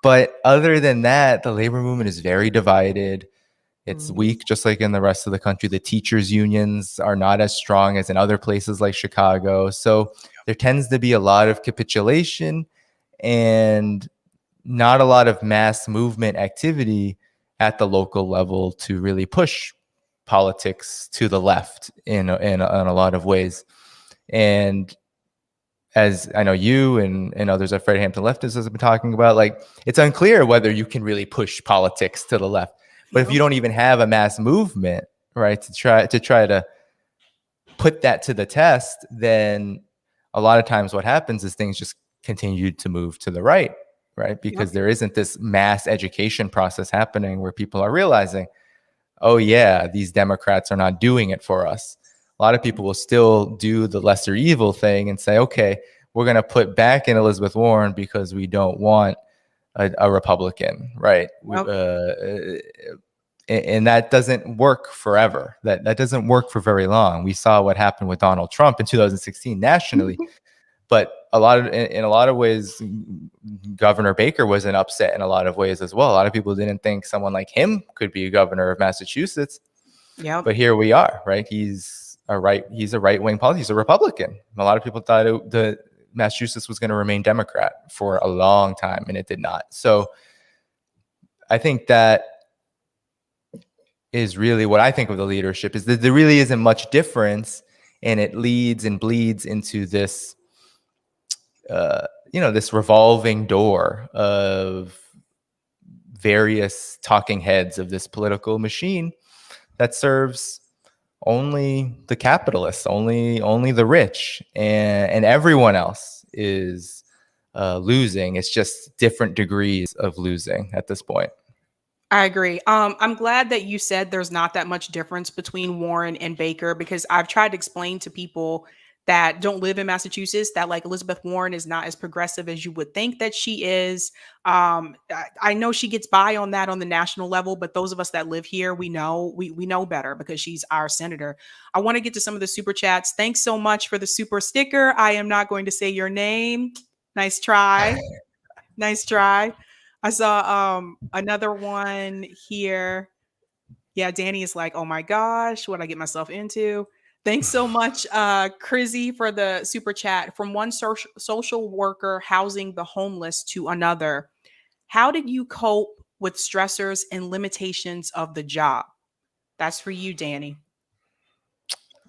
But other than that, the labor movement is very divided. It's weak, just like in the rest of the country. The teachers' unions are not as strong as in other places like Chicago. So there tends to be a lot of capitulation and not a lot of mass movement activity at the local level to really push politics to the left in a lot of ways. And as I know you and others at Fred Hampton Leftists have been talking about, like, it's unclear whether you can really push politics to the left. But if you don't even have a mass movement, right, to try to put that to the test, then a lot of times what happens is things just continue to move to the right, because there isn't this mass education process happening where people are realizing, oh yeah, these Democrats are not doing it for us. A lot of people will still do the lesser evil thing and say, okay, we're going to put back in Elizabeth Warren because we don't want a Republican, right? And that doesn't work forever. That doesn't work for very long. We saw what happened with Donald Trump in 2016 nationally, but in a lot of ways, Governor Baker was an upset in a lot of ways as well. A lot of people didn't think someone like him could be governor of Massachusetts. Yeah, but here we are, right? He's a right-wing politician. He's a Republican. A lot of people thought the Massachusetts was going to remain Democrat for a long time, and it did not. So I think that is really what I think of the leadership, is that there really isn't much difference, and it leads and bleeds into this, this revolving door of various talking heads of this political machine that serves only the capitalists, only the rich, and everyone else is losing. It's just different degrees of losing at this point. I agree. I'm glad that you said there's not that much difference between Warren and Baker, because I've tried to explain to people that don't live in Massachusetts that, like, Elizabeth Warren is not as progressive as you would think that she is. I know she gets by on that on the national level, but those of us that live here, we know better because she's our senator. I want to get to some of the super chats. Thanks so much for the super sticker. I am not going to say your name. Nice try. Nice try. I saw another one here. Yeah, Danny is like, oh my gosh, what I get myself into. Thanks so much, Crizzy, for the super chat. From one social worker housing the homeless to another, how did you cope with stressors and limitations of the job? That's for you, Danny.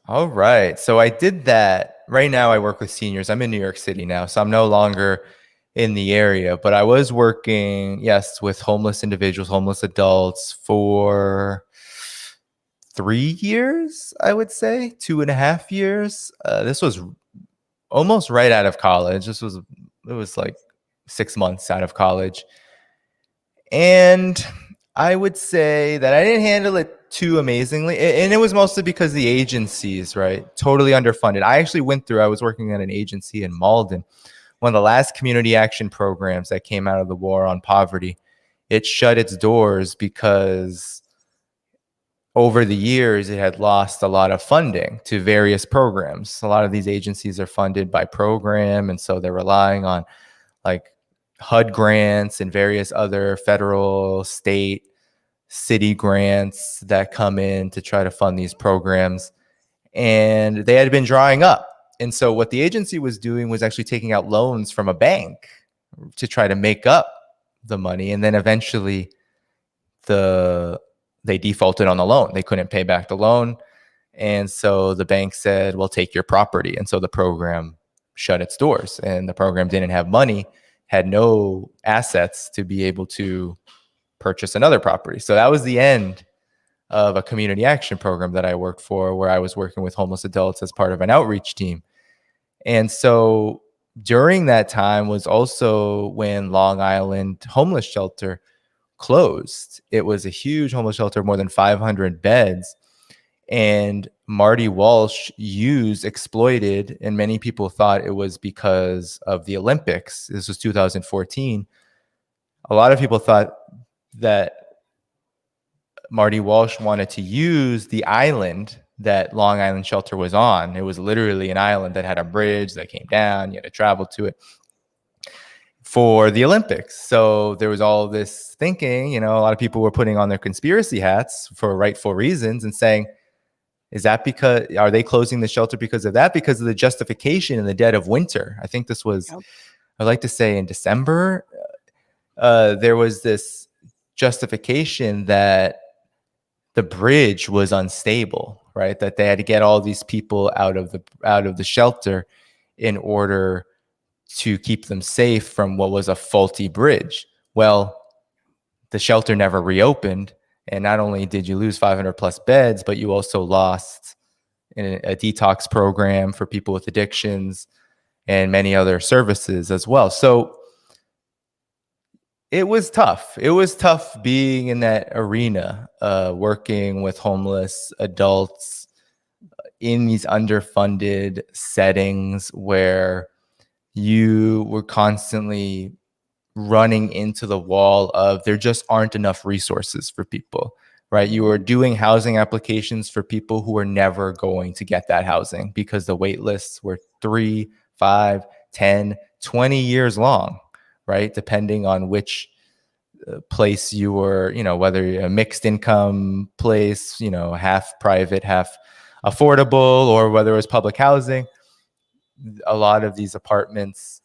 All right. So I did that. Right now I work with seniors. I'm in New York City now, so I'm no longer in the area, but I was working, yes, with homeless individuals, homeless adults for 3 years, I would say, 2.5 years. This was almost right out of college. It was like 6 months out of college. And I would say that I didn't handle it too amazingly. And it was mostly because the agencies, right? Totally underfunded. I was working at an agency in Malden, one of the last community action programs that came out of the war on poverty. It shut its doors because over the years, it had lost a lot of funding to various programs. A lot of these agencies are funded by program, and so they're relying on like HUD grants and various other federal, state, city grants that come in to try to fund these programs. And they had been drying up. And so what the agency was doing was actually taking out loans from a bank to try to make up the money. And then eventually they defaulted on the loan. They couldn't pay back the loan. And so the bank said, well, take your property. And so the program shut its doors, and the program didn't have money, had no assets to be able to purchase another property. So that was the end of a community action program that I worked for, where I was working with homeless adults as part of an outreach team. And so during that time was also when Long Island Homeless Shelter closed. It was a huge homeless shelter, more than 500 beds. And Marty Walsh exploited, and many people thought it was because of the Olympics. This was 2014. A lot of people thought that Marty Walsh wanted to use the island that Long Island Shelter was on. It was literally an island that had a bridge that came down. You had to travel to it for the Olympics. So there was all this thinking, a lot of people were putting on their conspiracy hats for rightful reasons and saying, are they closing the shelter because of that? Because of the justification in the dead of winter. I think this was, I'd like to say in December, there was this justification that the bridge was unstable, right? That they had to get all these people out of the shelter in order to keep them safe from what was a faulty bridge. Well, the shelter never reopened. And not only did you lose 500 plus beds, but you also lost a detox program for people with addictions and many other services as well. So it was tough. It was tough being in that arena, working with homeless adults in these underfunded settings where you were constantly running into the wall of there just aren't enough resources for people, right? You were doing housing applications for people who were never going to get that housing because the wait lists were 3, 5, 10, 20 years long, right? Depending on which place you were, whether you're a mixed income place, half private, half affordable, or whether it was public housing. A lot of these apartments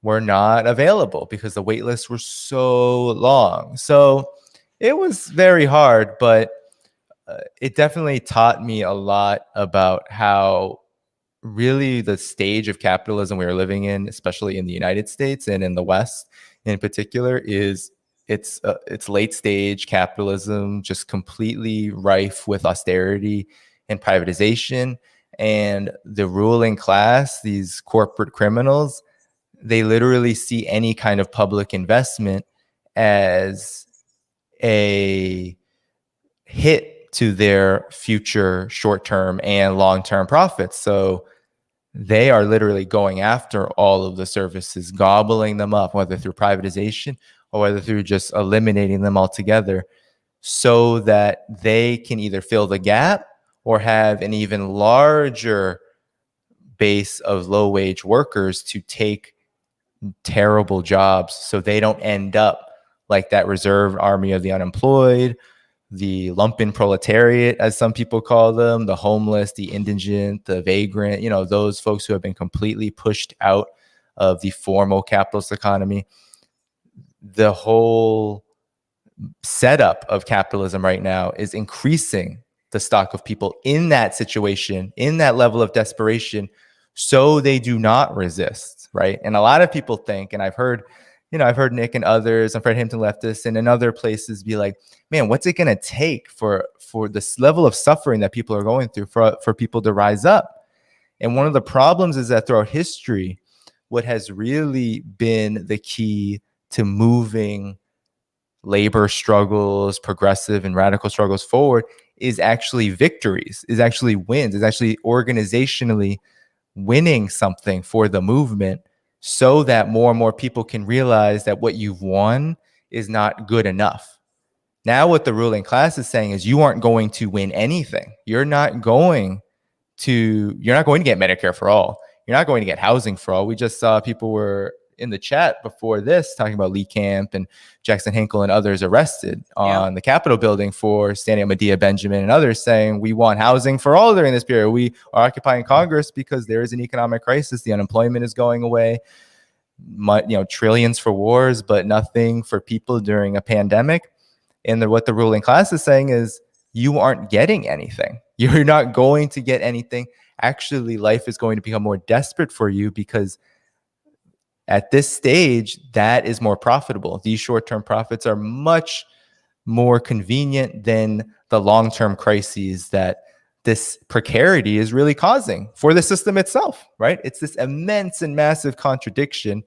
were not available because the wait lists were so long. So it was very hard, but it definitely taught me a lot about how really the stage of capitalism we are living in, especially in the United States and in the West in particular, is it's late stage capitalism, just completely rife with austerity and privatization. And the ruling class, these corporate criminals, they literally see any kind of public investment as a hit to their future short-term and long-term profits. So they are literally going after all of the services, gobbling them up, whether through privatization or whether through just eliminating them altogether, so that they can either fill the gap or have an even larger base of low-wage workers to take terrible jobs, so they don't end up like that reserve army of the unemployed, the lumpen proletariat, as some people call them, the homeless, the indigent, the vagrant, those folks who have been completely pushed out of the formal capitalist economy. The whole setup of capitalism right now is increasing the stock of people in that situation, in that level of desperation, so they do not resist, right? And a lot of people think, and I've heard Nick and others and Fred Hampton leftists and in other places be like, man, what's it going to take for this level of suffering that people are going through for people to rise up? And one of the problems is that throughout history, what has really been the key to moving labor struggles, progressive and radical struggles forward is actually victories, is actually wins, is actually organizationally winning something for the movement, so that more and more people can realize that what you've won is not good enough. Now what the ruling class is saying is you aren't going to win anything. You're not going to get Medicare for all. You're not going to get housing for all. We just saw people were in the chat before this talking about Lee Camp and Jackson Hinkle and others arrested on the Capitol building for standing up Medea Benjamin and others saying we want housing for all during this period. We are occupying Congress because there is an economic crisis. The unemployment is going away. Trillions for wars, but nothing for people during a pandemic. And what the ruling class is saying is you aren't getting anything. You're not going to get anything. Actually, life is going to become more desperate for you because at this stage, that is more profitable. These short-term profits are much more convenient than the long-term crises that this precarity is really causing for the system itself, right? It's this immense and massive contradiction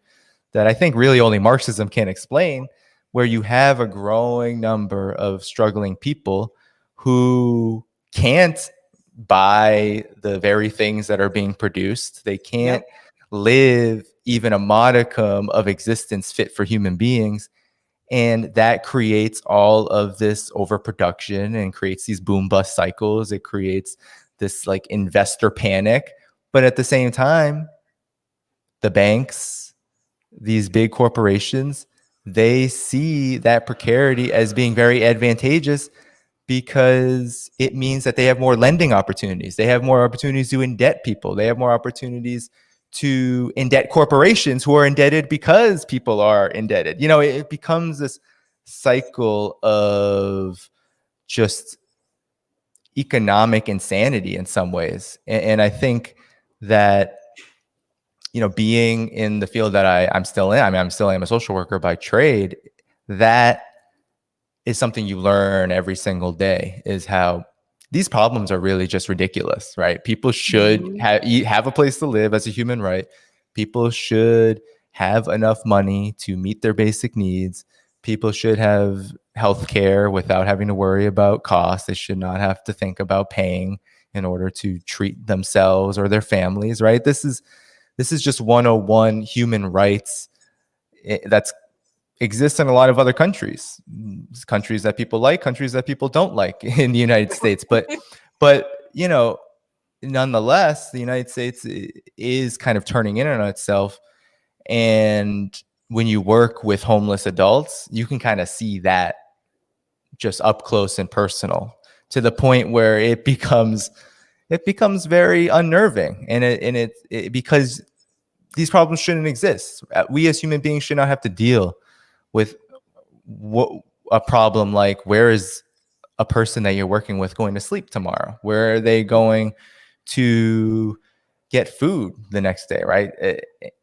that I think really only Marxism can explain, where you have a growing number of struggling people who can't buy the very things that are being produced. They can't live even a modicum of existence fit for human beings. And that creates all of this overproduction and creates these boom bust cycles. It creates this like investor panic. But at the same time, the banks, these big corporations, they see that precarity as being very advantageous because it means that they have more lending opportunities. They have more opportunities to indebt people. They have more opportunities to indebt corporations who are indebted because people are indebted. It becomes this cycle of just economic insanity in some ways. And I think that, being in the field that I'm still in, I'm still a social worker by trade, that is something you learn every single day, is how these problems are really just ridiculous, right? People should have a place to live as a human right. People should have enough money to meet their basic needs. People should have health care without having to worry about costs. They should not have to think about paying in order to treat themselves or their families, right? This is just 101 human rights that's exists in a lot of other countries that people like, countries that people don't like in the United States. But nonetheless, the United States is kind of turning in on itself. And when you work with homeless adults, you can kind of see that just up close and personal, to the point where it becomes very unnerving. And it because these problems shouldn't exist. We as human beings should not have to deal with a problem like, where is a person that you're working with going to sleep tomorrow? Where are they going to get food the next day, right?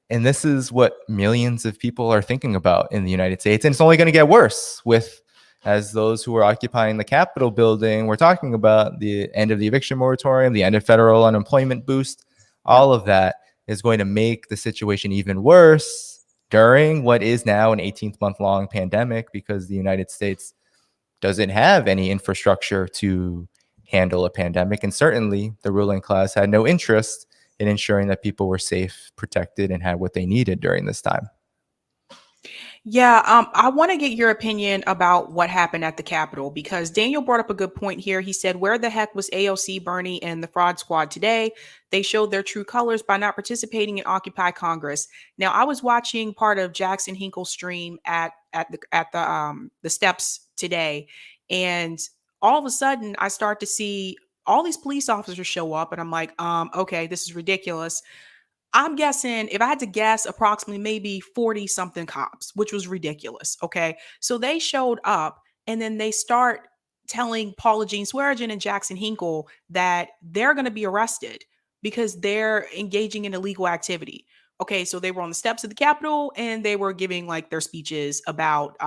And this is what millions of people are thinking about in the United States. And it's only going to get worse as those who are occupying the Capitol building, we're talking about the end of the eviction moratorium, the end of federal unemployment boost. All of that is going to make the situation even worse during what is now an 18-month-long pandemic, because the United States doesn't have any infrastructure to handle a pandemic. And certainly the ruling class had no interest in ensuring that people were safe, protected, and had what they needed during this time. Yeah, I want to get your opinion about what happened at the Capitol, because Daniel brought up a good point here. He said, where the heck was AOC, Bernie, and the Fraud Squad today? They showed their true colors by not participating in Occupy Congress. Now, I was watching part of Jackson Hinkle's stream at the steps today, and all of a sudden I start to see all these police officers show up, and I'm like, okay, this is ridiculous. I'm guessing, if I had to guess, approximately maybe 40 something cops, which was ridiculous. Okay. So they showed up, and then they start telling Paula Jean Swearengin and Jackson Hinkle that they're going to be arrested because they're engaging in illegal activity. Okay. So they were on the steps of the Capitol, and they were giving like their speeches about,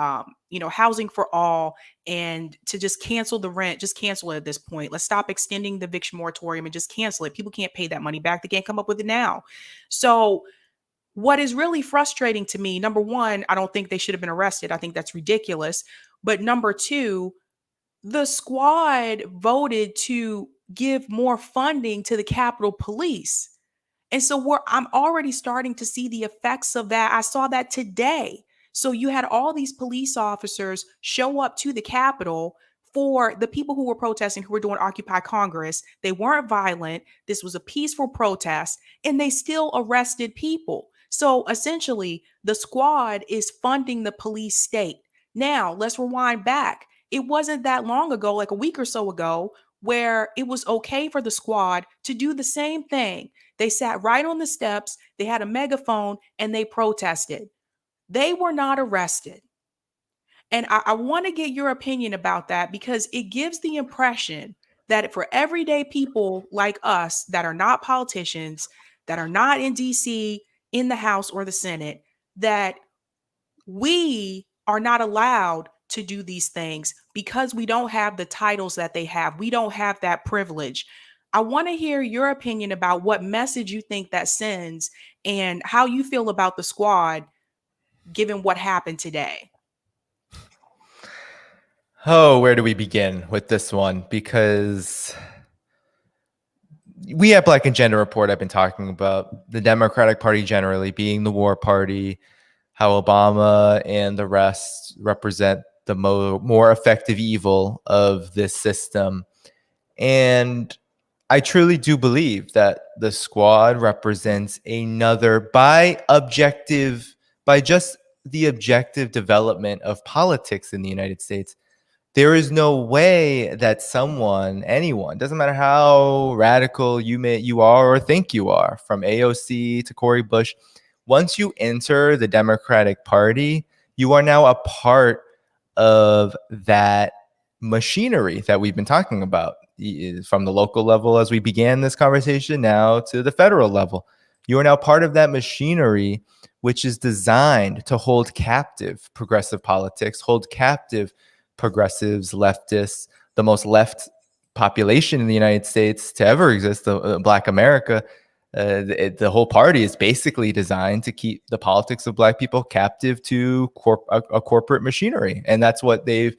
housing for all, and to just cancel the rent, just cancel it at this point. Let's stop extending the eviction moratorium and just cancel it. People can't pay that money back. They can't come up with it now. So What is really frustrating to me, number one, I don't think they should have been arrested. I think that's ridiculous. But number two, the squad voted to give more funding to the Capitol Police. And so I'm already starting to see the effects of that. I saw that today. So you had all these police officers show up to the Capitol for the people who were protesting, who were doing Occupy Congress. They weren't violent. This was a peaceful protest, and they still arrested people. So essentially, the squad is funding the police state. Now, let's rewind back. It wasn't that long ago, like a week or so ago, where it was okay for the squad to do the same thing. They sat right on the steps, they had a megaphone, and they protested. They were not arrested. And I want to get your opinion about that, because it gives the impression that for everyday people like us that are not politicians, that are not in DC, in the House or the Senate, that we are not allowed to do these things because we don't have the titles that they have. We don't have that privilege. I want to hear your opinion about what message you think that sends and how you feel about the squad given what happened today. Oh, where do we begin with this one? Because we at Black Agenda Report have been talking about the Democratic Party generally being the war party, how Obama and the rest represent the more effective evil of this system. And I truly do believe that the squad represents another, by just the objective development of politics in the United States. There is no way that anyone, doesn't matter how radical you are or think you are, from AOC to Cori Bush, once you enter the Democratic Party, you are now a part of that machinery that we've been talking about, from the local level as we began this conversation now to the federal level. You are now part of that machinery, which is designed to hold captive progressive politics, hold captive progressives, leftists, the most left population in the United States to ever exist, Black America. The whole party is basically designed to keep the politics of Black people captive to a corporate machinery. And that's what they've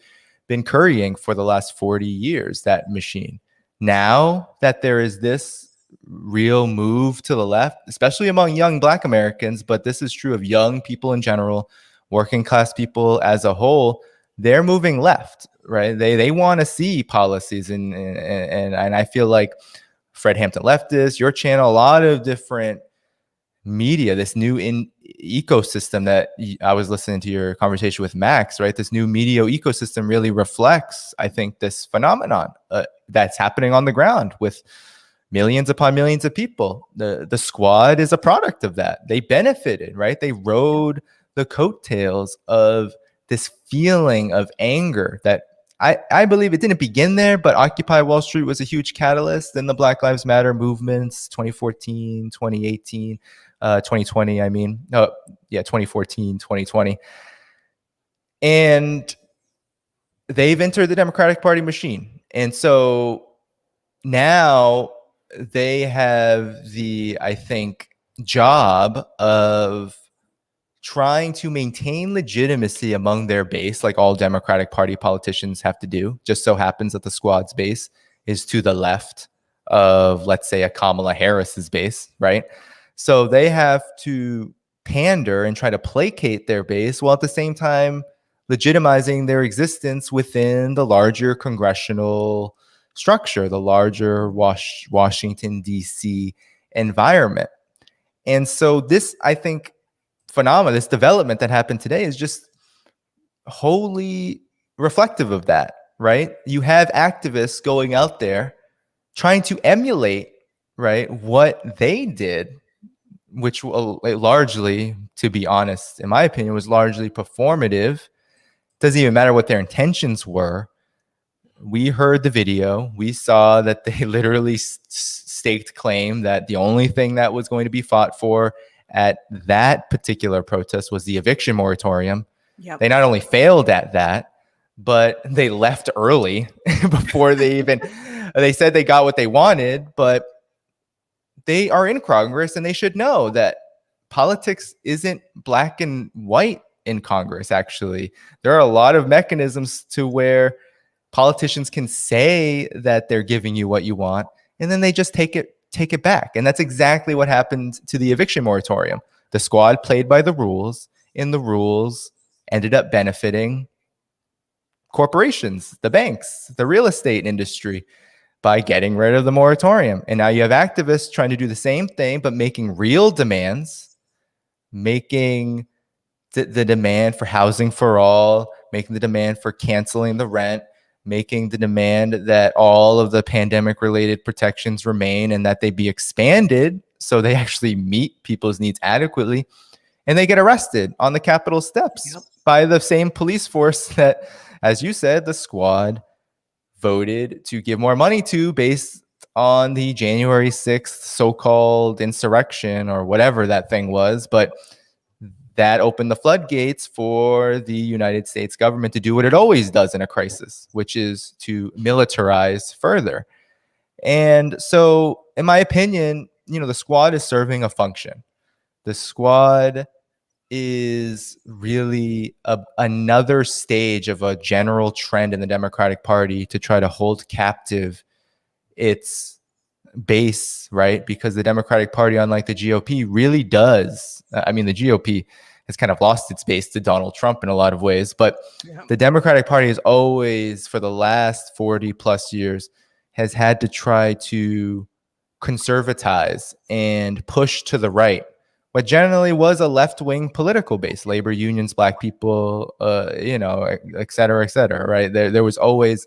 been currying for the last 40 years, that machine. Now that there is this real move to the left, especially among young Black Americans, but this is true of young people in general, working class people as a whole, they're moving left, right? They want to see policies, and I feel like Fred Hampton Leftist, your channel, a lot of different media, this new ecosystem that I was listening to your conversation with Max, right? This new media ecosystem really reflects, I think, this phenomenon that's happening on the ground with millions upon millions of people. The squad is a product of that. They benefited, right? They rode the coattails of this feeling of anger that I believe it didn't begin there, but Occupy Wall Street was a huge catalyst in the Black Lives Matter movements, 2014, 2018, 2020, 2014, 2020. And they've entered the Democratic Party machine. And so now they have the, I think, job of trying to maintain legitimacy among their base, like all Democratic Party politicians have to do. Just so happens that the squad's base is to the left of, let's say, a Kamala Harris's base, right? So they have to pander and try to placate their base while at the same time legitimizing their existence within the larger congressional structure, the larger Washington, D.C. environment. And so this, I think, this development that happened today is just wholly reflective of that, right? You have activists going out there trying to emulate, right, what they did, which largely, to be honest, in my opinion, was largely performative. Doesn't even matter what their intentions were. We heard the video. We saw that they literally staked claim that the only thing that was going to be fought for at that particular protest was the eviction moratorium. Yep. They not only failed at that, but they left early before they said they got what they wanted, but they are in Congress and they should know that politics isn't black and white in Congress, actually. There are a lot of mechanisms to where politicians can say that they're giving you what you want, and then they just take it back. And that's exactly what happened to the eviction moratorium. The squad played by the rules, and the rules ended up benefiting corporations, the banks, the real estate industry, by getting rid of the moratorium. And now you have activists trying to do the same thing, but making real demands, making the demand for housing for all, making the demand for canceling the rent, making the demand that all of the pandemic related protections remain and that they be expanded so they actually meet people's needs adequately. And they get arrested on the Capitol steps by the same police force that, as you said, the squad voted to give more money to based on the January 6th so-called insurrection or whatever that thing was. But that opened the floodgates for the United States government to do what it always does in a crisis, which is to militarize further. And so, in my opinion, the squad is serving a function. The squad is really another stage of a general trend in the Democratic Party to try to hold captive its base, right? Because the Democratic Party, unlike the GOP, really does. I mean, the GOP has kind of lost its base to Donald Trump in a lot of ways, but the Democratic Party has always, for the last 40 plus years, has had to try to conservatize and push to the right what generally was a left-wing political base, labor unions, black people, et cetera, right? There was always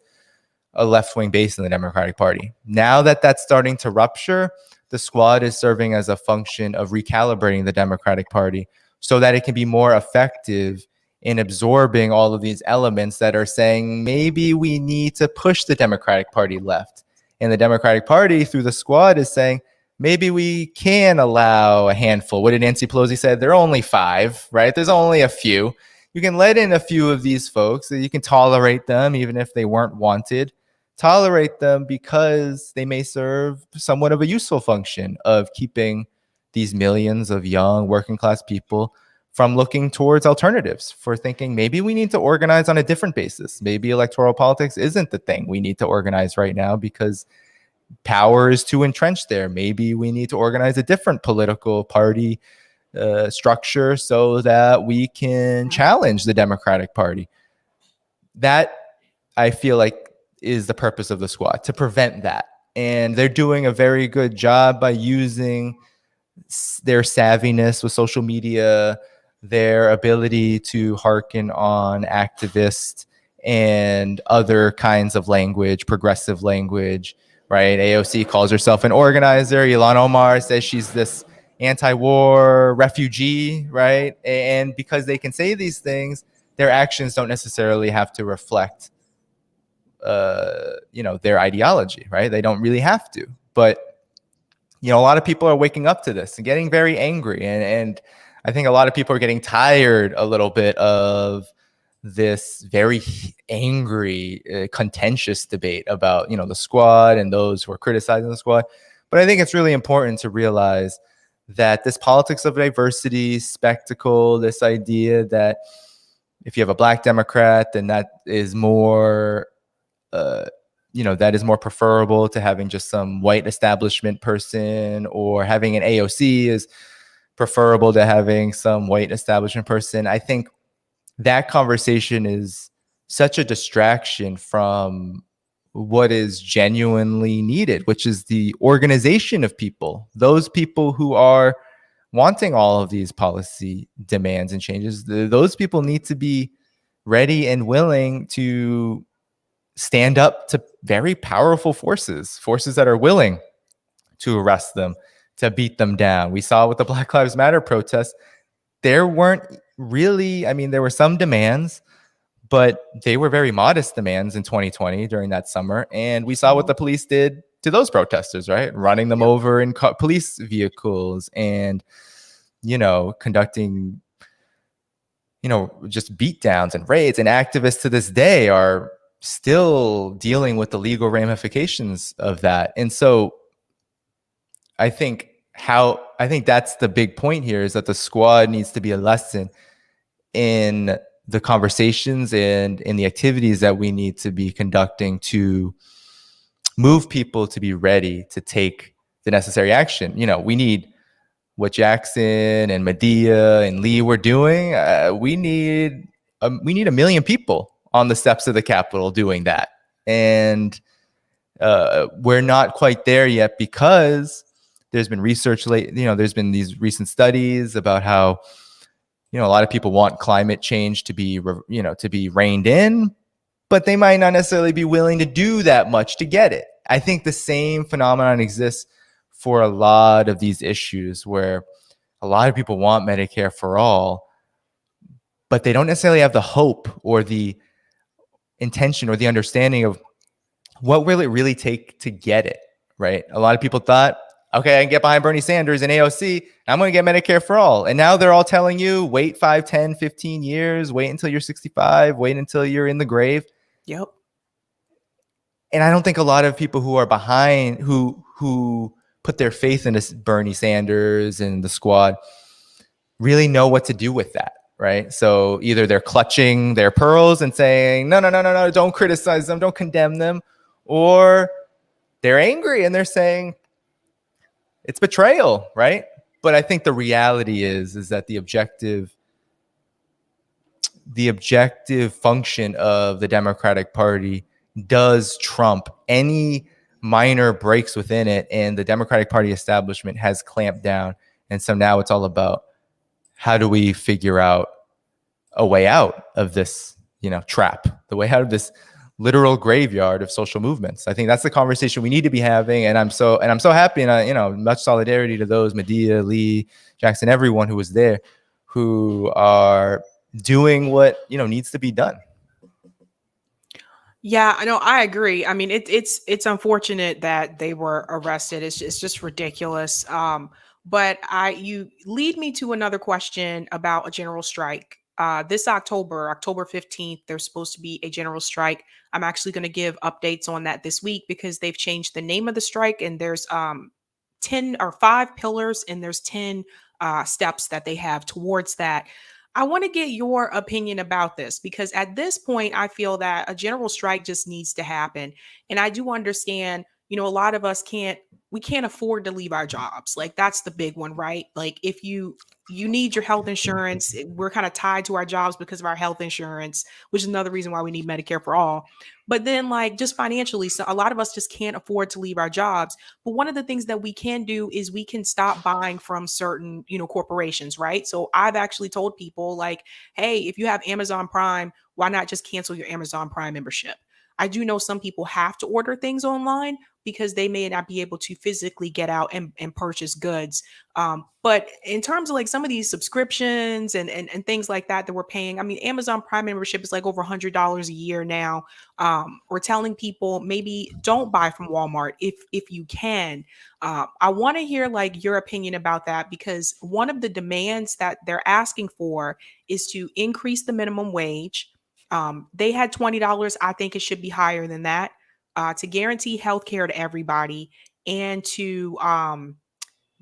a left-wing base in the Democratic Party. Now that that's starting to rupture, the squad is serving as a function of recalibrating the Democratic Party so that it can be more effective in absorbing all of these elements that are saying maybe we need to push the Democratic Party left. And the Democratic Party, through the squad, is saying, maybe we can allow a handful. What did Nancy Pelosi say? There are only 5, right? There's only a few. You can let in a few of these folks. You can tolerate them, even if they weren't wanted. Tolerate them because they may serve somewhat of a useful function of keeping these millions of young working class people from looking towards alternatives, for thinking maybe we need to organize on a different basis. Maybe electoral politics isn't the thing we need to organize right now because power is too entrenched there. Maybe we need to organize a different political party structure so that we can challenge the Democratic Party. That, I feel like, is the purpose of the squad, to prevent that. And they're doing a very good job by using their savviness with social media, their ability to hearken on activists and other kinds of language, progressive language, right? AOC calls herself an organizer. Ilhan Omar says she's this anti-war refugee, right? And because they can say these things, their actions don't necessarily have to reflect, their ideology, right? They don't really have to. But, a lot of people are waking up to this and getting very angry. And I think a lot of people are getting tired a little bit of this very angry, contentious debate about, the squad and those who are criticizing the squad. But I think it's really important to realize that this politics of diversity, spectacle, this idea that if you have a black Democrat, then that is more, that is more preferable to having just some white establishment person, or having an AOC is preferable to having some white establishment person. I think that conversation is such a distraction from what is genuinely needed, which is the organization of people, those people who are wanting all of these policy demands and changes. Those people need to be ready and willing to stand up to very powerful forces that are willing to arrest them, to beat them down. We saw with the Black Lives Matter protests, there weren't really, there were some demands, but they were very modest demands in 2020 during that summer. And we saw what the police did to those protesters, right? Running them over in police vehicles and, conducting, just beatdowns and raids. And activists to this day are still dealing with the legal ramifications of that. And so I think how I think that's the big point here, is that the squad needs to be a lesson in the conversations and in the activities that we need to be conducting to move people to be ready to take the necessary action. We need what Jackson and Medea and Lee were doing. We need 1 million people on the steps of the Capitol doing that. And we're not quite there yet, because there's been research there's been these recent studies about how, a lot of people want climate change to be, to be reined in, but they might not necessarily be willing to do that much to get it. I think the same phenomenon exists for a lot of these issues, where a lot of people want Medicare for all, but they don't necessarily have the hope or the intention or the understanding of what will it really take to get it, right? A lot of people thought, okay, I can get behind Bernie Sanders and AOC, I'm going to get Medicare for all. And now they're all telling you, wait 5, 10, 15 years, wait until you're 65, wait until you're in the grave. Yep. And I don't think a lot of people who are behind, who put their faith in Bernie Sanders and the squad, really know what to do with that, right? So either they're clutching their pearls and saying, no, don't criticize them, don't condemn them, or they're angry and they're saying it's betrayal, right? But I think the reality is that the objective function of the Democratic Party does trump any minor breaks within it, and the Democratic Party establishment has clamped down. And so now it's all about, how do we figure out a way out of this, trap, the way out of this literal graveyard of social movements? I think that's the conversation we need to be having. And I'm so happy, and much solidarity to those, Medea, Lee, Jackson, everyone who was there, who are doing what, needs to be done. Yeah, I know. I agree. I mean, it's unfortunate that they were arrested. It's just ridiculous. But you lead me to another question about a general strike. This October 15th, there's supposed to be a general strike. I'm actually going to give updates on that this week, because they've changed the name of the strike, and there's 10 or 5 pillars, and there's 10 steps that they have towards that. I want to get your opinion about this, because at this point, I feel that a general strike just needs to happen. And I do understand, a lot of us can't afford to leave our jobs. Like, that's the big one, right? Like, if you need your health insurance, we're kind of tied to our jobs because of our health insurance, which is another reason why we need Medicare for all. But then, like, just financially, so a lot of us just can't afford to leave our jobs. But one of the things that we can do is we can stop buying from certain, corporations, right? So I've actually told people, like, hey, if you have Amazon Prime, why not just cancel your Amazon Prime membership? I do know some people have to order things online because they may not be able to physically get out and purchase goods. But in terms of like some of these subscriptions and things like that we're paying, I mean, Amazon Prime membership is like over $100 a year now. We're telling people maybe don't buy from Walmart if you can. I want to hear like your opinion about that, because one of the demands that they're asking for is to increase the minimum wage. They had $20. I think it should be higher than that, to guarantee health care to everybody, and to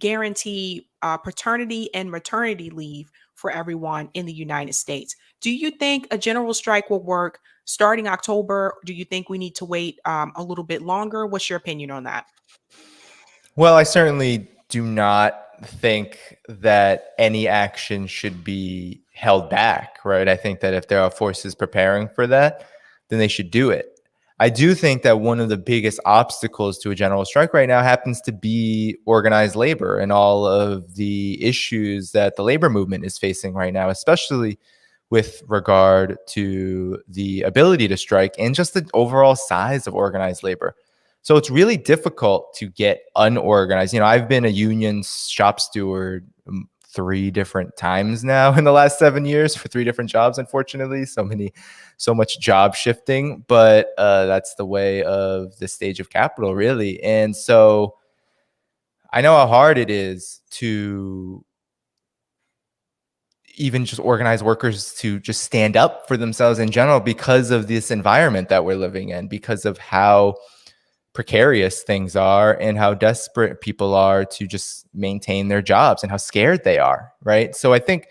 guarantee paternity and maternity leave for everyone in the United States. Do you think a general strike will work starting October? Do you think we need to wait a little bit longer? What's your opinion on that? Well, I certainly do not think that any action should be held back, right? I think that if there are forces preparing for that, then they should do it. I do think that one of the biggest obstacles to a general strike right now happens to be organized labor and all of the issues that the labor movement is facing right now, especially with regard to the ability to strike and just the overall size of organized labor. So it's really difficult to get unorganized. I've been a union shop steward 3 different times now in the last 7 years for 3 different jobs, unfortunately. So much job shifting, but that's the way of the stage of capital, really. And so I know how hard it is to even just organize workers to just stand up for themselves in general, because of this environment that we're living in, because of how precarious things are and how desperate people are to just maintain their jobs and how scared they are, right? So I think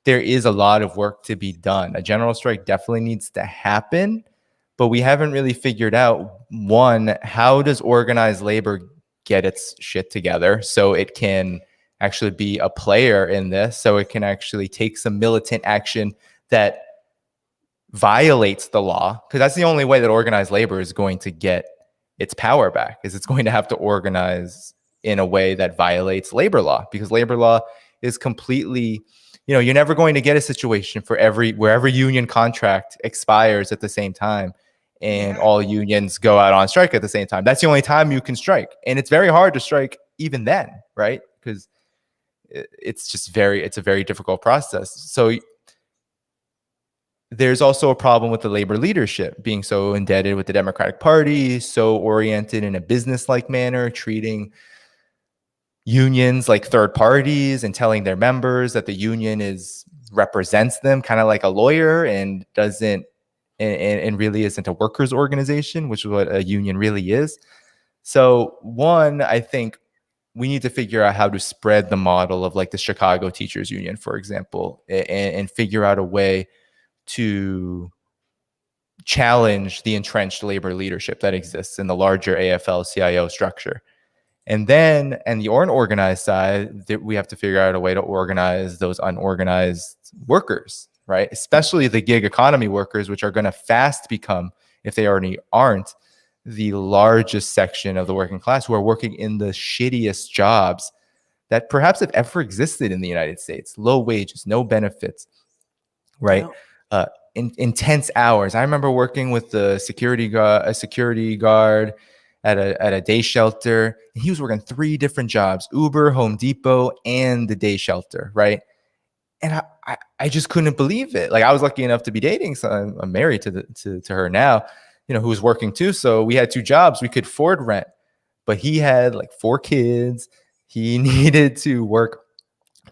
there is a lot of work to be done. A general strike definitely needs to happen, but we haven't really figured out, one, how does organized labor get its shit together so it can actually be a player in this, so it can actually take some militant action that violates the law, because that's the only way that organized labor is going to get its power back, is it's going to have to organize in a way that violates labor law, because labor law is completely, you're never going to get a situation where every union contract expires at the same time and all unions go out on strike at the same time. That's the only time you can strike. And it's very hard to strike even then, right? Because it's a very difficult process. So there's also a problem with the labor leadership being so indebted with the Democratic Party, so oriented in a business-like manner, treating unions like third parties and telling their members that the union represents them kind of like a lawyer and doesn't and really isn't a workers' organization, which is what a union really is. So one, I think we need to figure out how to spread the model of like the Chicago Teachers Union, for example, and figure out a way to challenge the entrenched labor leadership that exists in the larger AFL-CIO structure. And then, and the unorganized side, we have to figure out a way to organize those unorganized workers, right? Especially the gig economy workers, which are going to fast become, if they already aren't, the largest section of the working class, who are working in the shittiest jobs that perhaps have ever existed in the United States. Low wages, no benefits, right? Yeah. Intense hours. I remember working with a security guard at a day shelter, and he was working 3 different jobs: Uber, Home Depot, and the day shelter, right? And I just couldn't believe it. Like, I was lucky enough to be dating, so I'm married to her now, who was working too. So we had 2 jobs. We could afford rent, but he had like 4 kids. He needed to work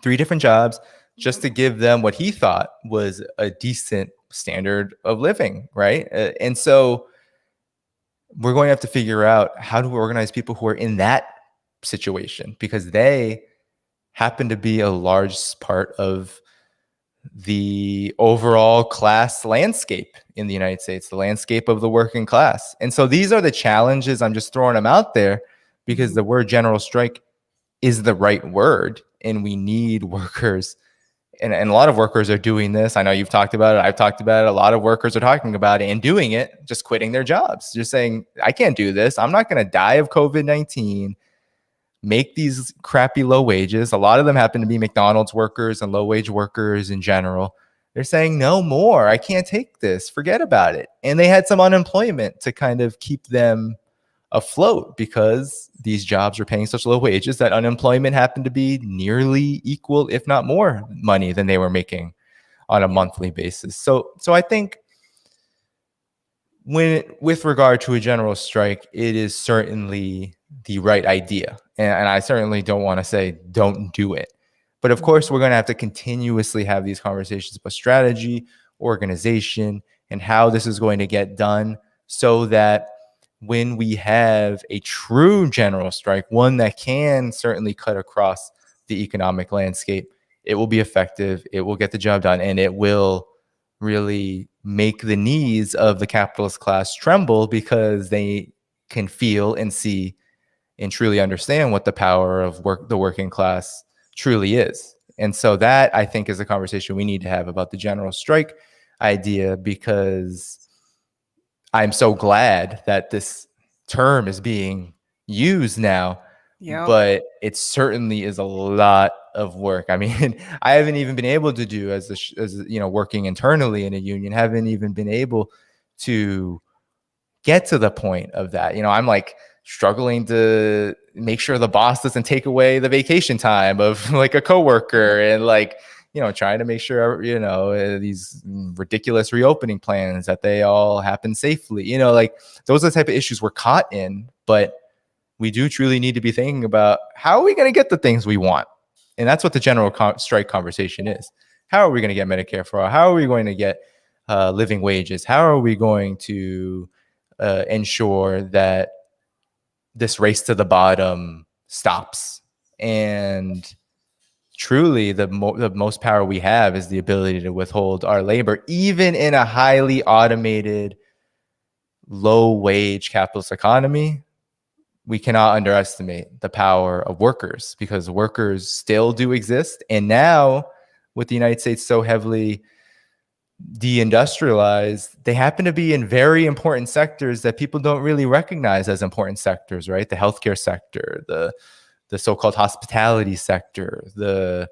3 different jobs just to give them what he thought was a decent standard of living, right? And so we're going to have to figure out how to organize people who are in that situation, because they happen to be a large part of the overall class landscape in the United States, the landscape of the working class. And so these are the challenges. I'm just throwing them out there because the word general strike is the right word, and we need workers. And a lot of workers are doing this. I know you've talked about it. I've talked about it. A lot of workers are talking about it and doing it, just quitting their jobs, just saying, I can't do this. I'm not going to die of COVID-19, make these crappy low wages. A lot of them happen to be McDonald's workers and low wage workers in general. They're saying, no more. I can't take this. Forget about it. And they had some unemployment to kind of keep them afloat, because these jobs are paying such low wages that unemployment happened to be nearly equal, if not more money than they were making on a monthly basis. So I think with regard to a general strike, it is certainly the right idea. And I certainly don't want to say don't do it. But of course, we're going to have to continuously have these conversations about strategy, organization, and how this is going to get done, so that when we have a true general strike, one that can certainly cut across the economic landscape, it will be effective, it will get the job done, and it will really make the knees of the capitalist class tremble, because they can feel and see and truly understand what the power of the working class truly is. And so that, I think, is a conversation we need to have about the general strike idea, because I'm so glad that this term is being used now, but it certainly is a lot of work. I mean, I haven't even been able to do as working internally in a union, haven't even been able to get to the point of that. I'm like struggling to make sure the boss doesn't take away the vacation time of like a coworker, and like, trying to make sure, these ridiculous reopening plans, that they all happen safely. Like, those are the type of issues we're caught in. But we do truly need to be thinking about, how are we going to get the things we want? And that's what the general strike conversation is. How are we going to get Medicare for all? How are we going to get living wages? How are we going to ensure that this race to the bottom stops. And truly, the most power we have is the ability to withhold our labor, even in a highly automated, low-wage capitalist economy. We cannot underestimate the power of workers, because workers still do exist. And now, with the United States so heavily deindustrialized, they happen to be in very important sectors that people don't really recognize as important sectors, right? The healthcare sector, the so-called hospitality sector, the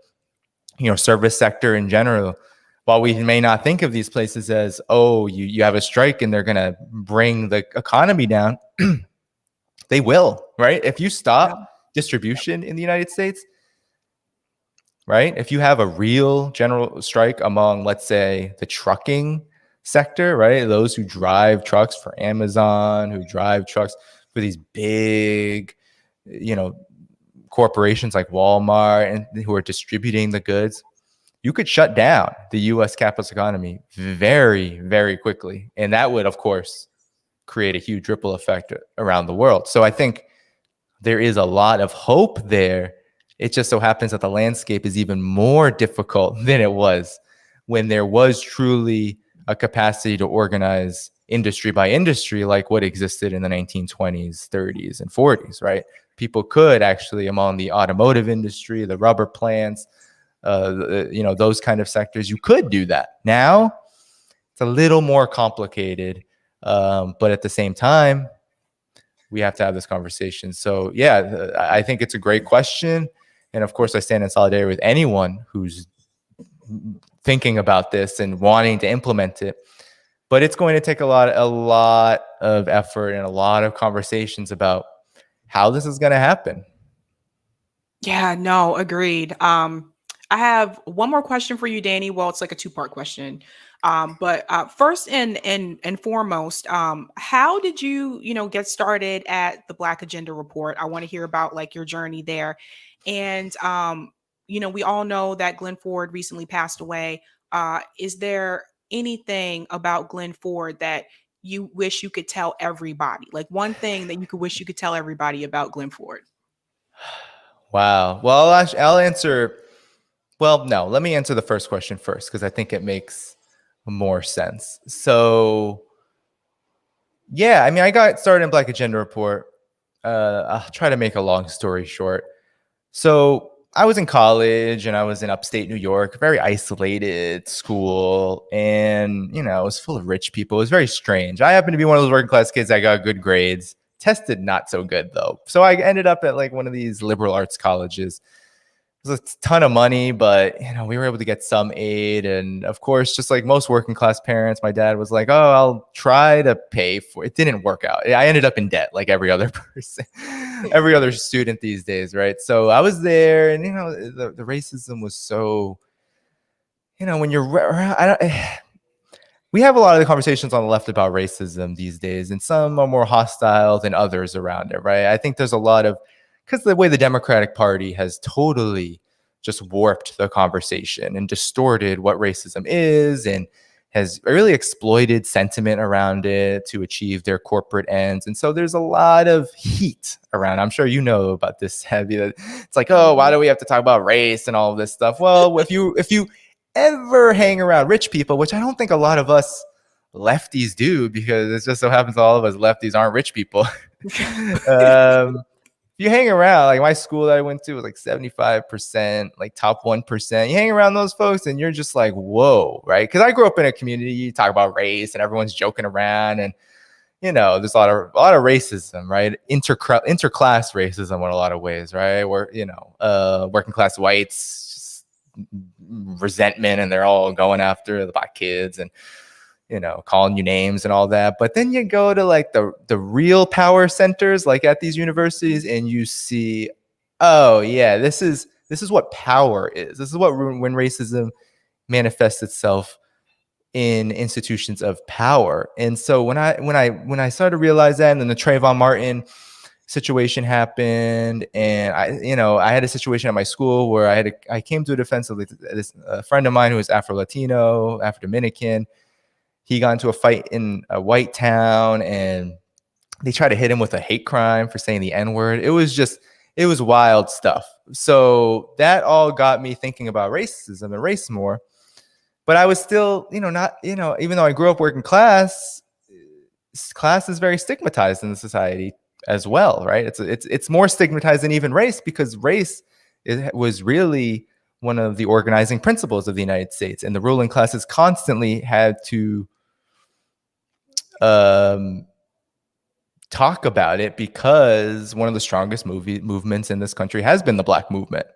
service sector in general. While we may not think of these places as, oh, you have a strike and they're going to bring the economy down, they will, right? If you stop distribution in the United States, right? If you have a real general strike among, let's say, the trucking sector, right? Those who drive trucks for Amazon, who drive trucks for these big, corporations like Walmart, and who are distributing the goods, you could shut down the U.S. capitalist economy very, very quickly. And that would, of course, create a huge ripple effect around the world. So I think there is a lot of hope there. It just so happens that the landscape is even more difficult than it was when there was truly a capacity to organize industry by industry, like what existed in the 1920s, 30s, and 40s, right? People could actually, among the automotive industry, the rubber plants, those kind of sectors, you could do that. Now, it's a little more complicated, but at the same time, we have to have this conversation. So, yeah, I think it's a great question. And of course, I stand in solidarity with anyone who's thinking about this and wanting to implement it. But it's going to take a lot of effort and a lot of conversations about how this is going to happen. Yeah, no, agreed. I have one more question for you, Danny. Well, it's like a two-part question. But first and foremost, how did you get started at the Black Agenda Report? I want to hear about like your journey there. And we all know that Glenn Ford recently passed away. Is there anything about Glenn Ford that you wish you could tell everybody? Like one thing that you could wish you could tell everybody about Glenn Ford? Wow. Well, I'll answer. Well, no, let me answer the first question first, because I think it makes more sense. So, yeah, I mean, I got started in Black Agenda Report. I'll try to make a long story short. So I was in college and I was in upstate New York, very isolated school. And, it was full of rich people. It was very strange. I happened to be one of those working class kids that got good grades. Tested not so good, though. So I ended up at like one of these liberal arts colleges. It was a ton of money, but we were able to get some aid. And of course, just like most working class parents, my dad was like, oh, I'll try to pay for it. It didn't work out. I ended up in debt like every other person, every other student these days, right? So I was there, and the racism was so, when you're we have a lot of the conversations on the left about racism these days, and some are more hostile than others around it, right? I think there's a lot of, because the way the Democratic Party has totally just warped the conversation and distorted what racism is, and has really exploited sentiment around it to achieve their corporate ends. And so there's a lot of heat around. I'm sure you know about this, Sabby. It's like, oh, why do we have to talk about race and all of this stuff? Well, if you ever hang around rich people, which I don't think a lot of us lefties do, because it just so happens all of us lefties aren't rich people. You hang around, like my school that I went to was like 75%, like top 1%. You hang around those folks and you're just like, whoa, right? Because I grew up in a community, you talk about race and everyone's joking around, and there's a lot of racism, right? Interclass racism in a lot of ways, right? Where working class whites, just resentment, and they're all going after the black kids and calling you names and all that. But then you go to like the real power centers, like at these universities, and you see, oh yeah, this is what power is. This is what, when racism manifests itself in institutions of power. And so when I started to realize that, and then the Trayvon Martin situation happened, and I had a situation at my school where I came to a defense of this friend of mine who was Afro-Latino, Afro-Dominican. He got into a fight in a white town, and they tried to hit him with a hate crime for saying the N-word. It was wild stuff. So that all got me thinking about racism and race more. But I was still, not, even though I grew up working class is very stigmatized in the society as well, right? It's more stigmatized than even race, because race was really one of the organizing principles of the United States, and the ruling classes constantly had to talk about it, because one of the strongest movements in this country has been the Black movement.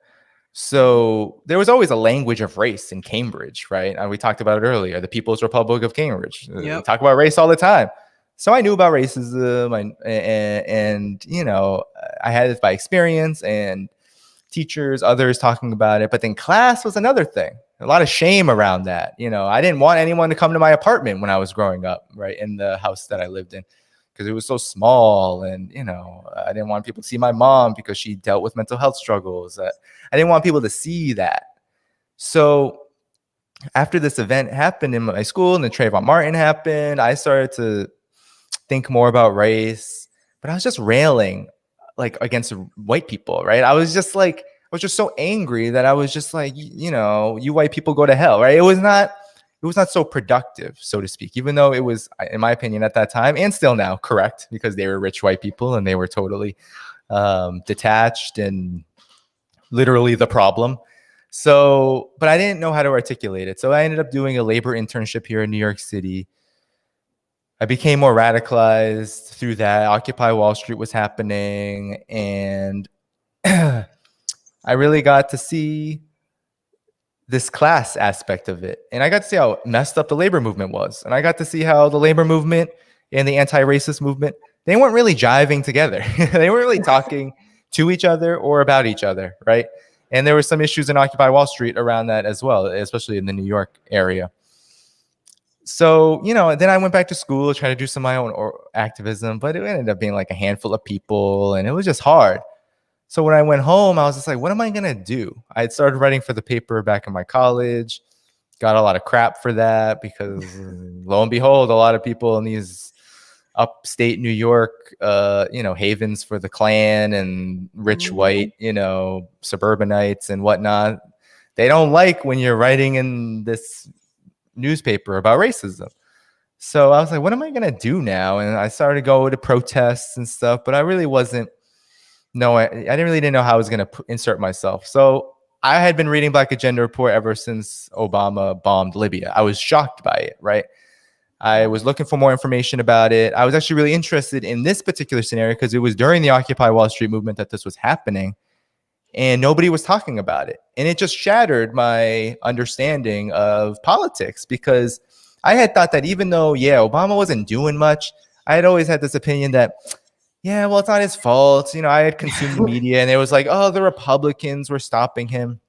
So there was always a language of race in Cambridge, right? And we talked about it earlier, the People's Republic of Cambridge. Yep. We talk about race all the time. So I knew about racism, and I had it by experience and teachers, others talking about it. But then class was another thing. A lot of shame around that. I didn't want anyone to come to my apartment when I was growing up, right, in the house that I lived in, because it was so small. And, I didn't want people to see my mom because she dealt with mental health struggles. I didn't want people to see that. So after this event happened in my school and the Trayvon Martin happened, I started to think more about race, but I was just railing against white people, right? I was just so angry that I was just like, you white people go to hell, right? It was not so productive, so to speak, even though it was, in my opinion at that time, and still now, correct, because they were rich white people and they were totally detached and literally the problem. So, but I didn't know how to articulate it. So I ended up doing a labor internship here in New York City. I became more radicalized through that. Occupy Wall Street was happening, and I really got to see this class aspect of it. And I got to see how messed up the labor movement was. And I got to see how the labor movement and the anti-racist movement, they weren't really jiving together. They weren't really talking to each other or about each other, right? And there were some issues in Occupy Wall Street around that as well, especially in the New York area. So, then I went back to school, tried to do some of my own activism, but it ended up being like a handful of people, and it was just hard. So when I went home, I was just like, what am I going to do? I had started writing for the paper back in my college, got a lot of crap for that because lo and behold, a lot of people in these upstate New York, havens for the Klan and rich white, suburbanites and whatnot, they don't like when you're writing in this newspaper about racism. So I was like, what am I going to do now? And I started to go to protests and stuff, but I really wasn't, I didn't know how I was going to insert myself. So I had been reading Black Agenda Report ever since Obama bombed Libya. I was shocked by it, right? I was looking for more information about it. I was actually really interested in this particular scenario because it was during the Occupy Wall Street movement that this was happening, and nobody was talking about it. And it just shattered my understanding of politics, because I had thought that even though, Obama wasn't doing much, I had always had this opinion that, well, it's not his fault. I had consumed the media, and it was like, oh, the Republicans were stopping him.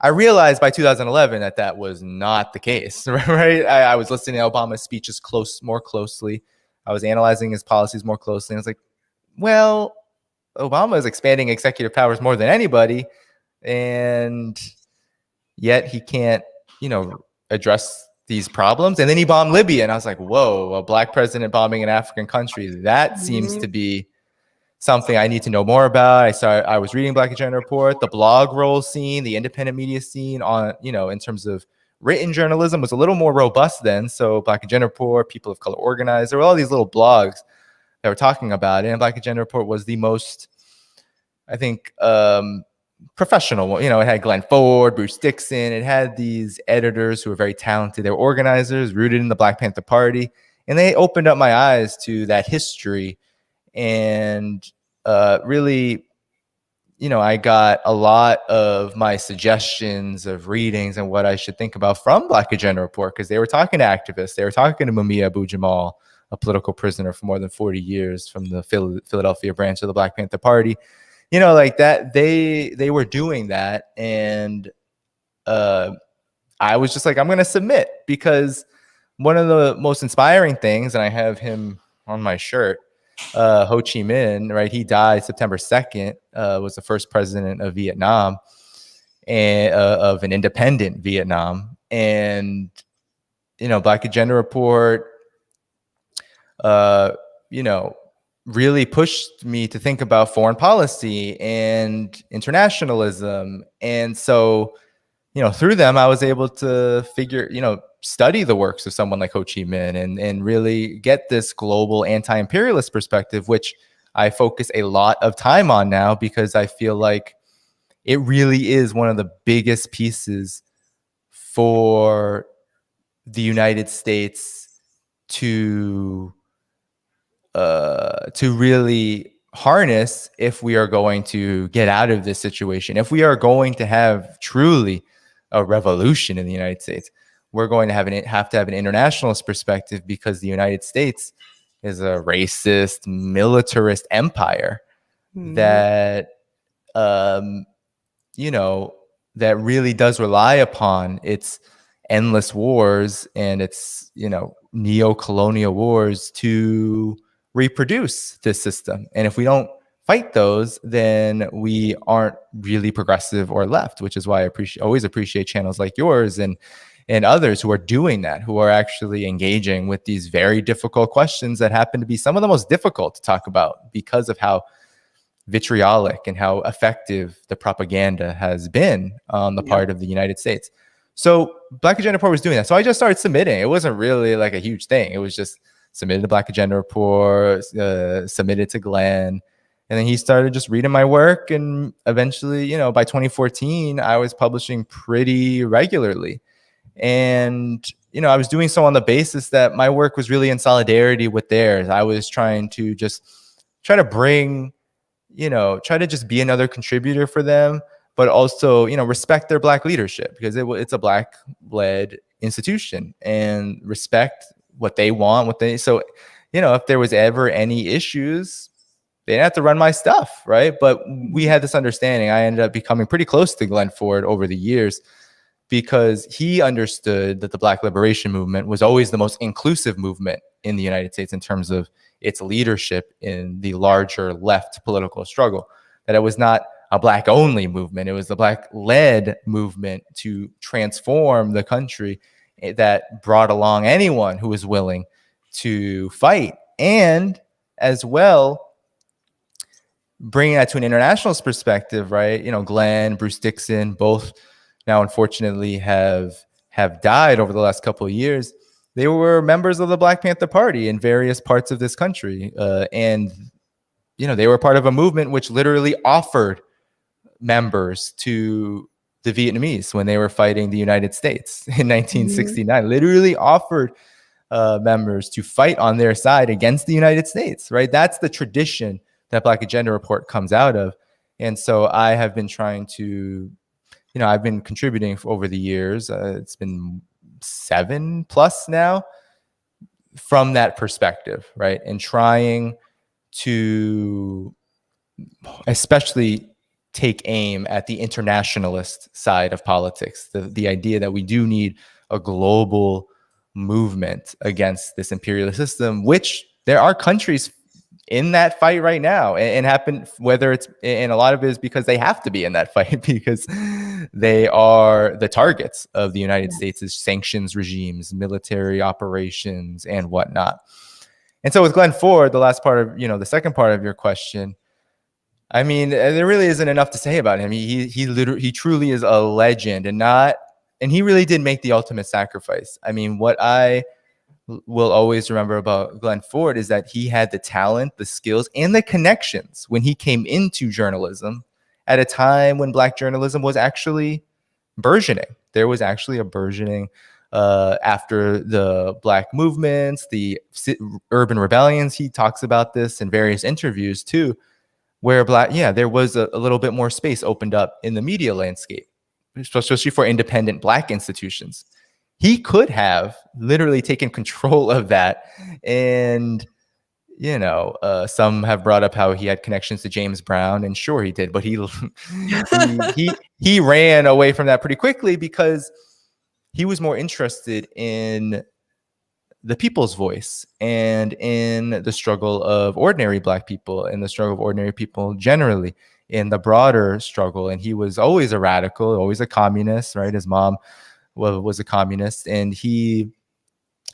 I realized by 2011 that was not the case, right? I was listening to Obama's speeches more closely. I was analyzing his policies more closely. And I was like, well, Obama is expanding executive powers more than anybody, and yet he can't, address these problems. And then he bombed Libya, and I was like, whoa, a Black president bombing an African country, that seems to be something I need to know more about. I was reading Black Agenda Report, the blog roll scene, the independent media scene on, in terms of written journalism was a little more robust then. So Black Agenda Report, People of Color Organized, there were all these little blogs that were talking about it. And Black Agenda Report was the most, I think, professional one. It had Glenn Ford, Bruce Dixon. It had these editors who were very talented. They were organizers rooted in the Black Panther Party. And they opened up my eyes to that history. And really, I got a lot of my suggestions of readings and what I should think about from Black Agenda Report, because they were talking to activists. They were talking to Mumia Abu-Jamal, a political prisoner for more than 40 years from the Philadelphia branch of the Black Panther Party. Like that, they were doing that. And I was just like, I'm going to submit, because one of the most inspiring things, and I have him on my shirt, Ho Chi Minh, right? He died September 2nd, was the first president of Vietnam, and of an independent Vietnam. And, Black Agenda Report really pushed me to think about foreign policy and internationalism. And so, through them, I was able to study the works of someone like Ho Chi Minh and really get this global anti-imperialist perspective, which I focus a lot of time on now because I feel like it really is one of the biggest pieces for the United States to really harness if we are going to get out of this situation. If we are going to have truly a revolution in the United States, we're going to have to have an internationalist perspective, because the United States is a racist, militarist empire that that really does rely upon its endless wars and its neo-colonial wars to reproduce this system. And if we don't fight those, then we aren't really progressive or left, which is why I always appreciate channels like yours and others who are doing that, who are actually engaging with these very difficult questions that happen to be some of the most difficult to talk about because of how vitriolic and how effective the propaganda has been on the part of the United States. So Black Agenda Report was doing that. So I just started submitting. It wasn't really like a huge thing. It was just submitted to Black Agenda Report, submitted to Glenn. And then he started just reading my work. And eventually, by 2014, I was publishing pretty regularly. And, I was doing so on the basis that my work was really in solidarity with theirs. I was trying to just try to bring, try to just be another contributor for them, but also, respect their Black leadership, because it's a Black-led institution, and respect what they want, so, if there was ever any issues, they didn't have to run my stuff, right? But we had this understanding. I ended up becoming pretty close to Glenn Ford over the years, because he understood that the Black liberation movement was always the most inclusive movement in the United States in terms of its leadership in the larger left political struggle, that it was not a Black-only movement. It was the Black-led movement to transform the country that brought along anyone who was willing to fight, and as well bringing that to an internationalist perspective, right? Glenn, Bruce Dixon, both now unfortunately have died over the last couple of years. They were members of the Black Panther Party in various parts of this country. And, they were part of a movement which literally offered members to the Vietnamese when they were fighting the United States in 1969, literally offered members to fight on their side against the United States, right? That's the tradition that Black Agenda Report comes out of. And so I have been trying to, I've been contributing over the years. It's been 7+ now, from that perspective, right? And trying to especially take aim at the internationalist side of politics, the idea that we do need a global movement against this imperialist system, which there are countries in that fight right now, and happen, whether it's, and a lot of it is because they have to be in that fight because they are the targets of the United States' sanctions regimes, military operations, and whatnot. And so with Glenn Ford, the last part of, the second part of your question, I mean, there really isn't enough to say about him. He truly is a legend, and he really did make the ultimate sacrifice. I mean, what I will always remember about Glenn Ford is that he had the talent, the skills, and the connections when he came into journalism at a time when Black journalism was actually burgeoning. There was actually a burgeoning after the Black movements, the urban rebellions. He talks about this in various interviews too, where there was a little bit more space opened up in the media landscape, especially for independent Black institutions. He could have literally taken control of that. And, some have brought up how he had connections to James Brown, and sure he did, but he ran away from that pretty quickly because he was more interested in the people's voice and in the struggle of ordinary Black people and the struggle of ordinary people generally in the broader struggle. And he was always a radical, always a communist, right? His mom was a communist, and he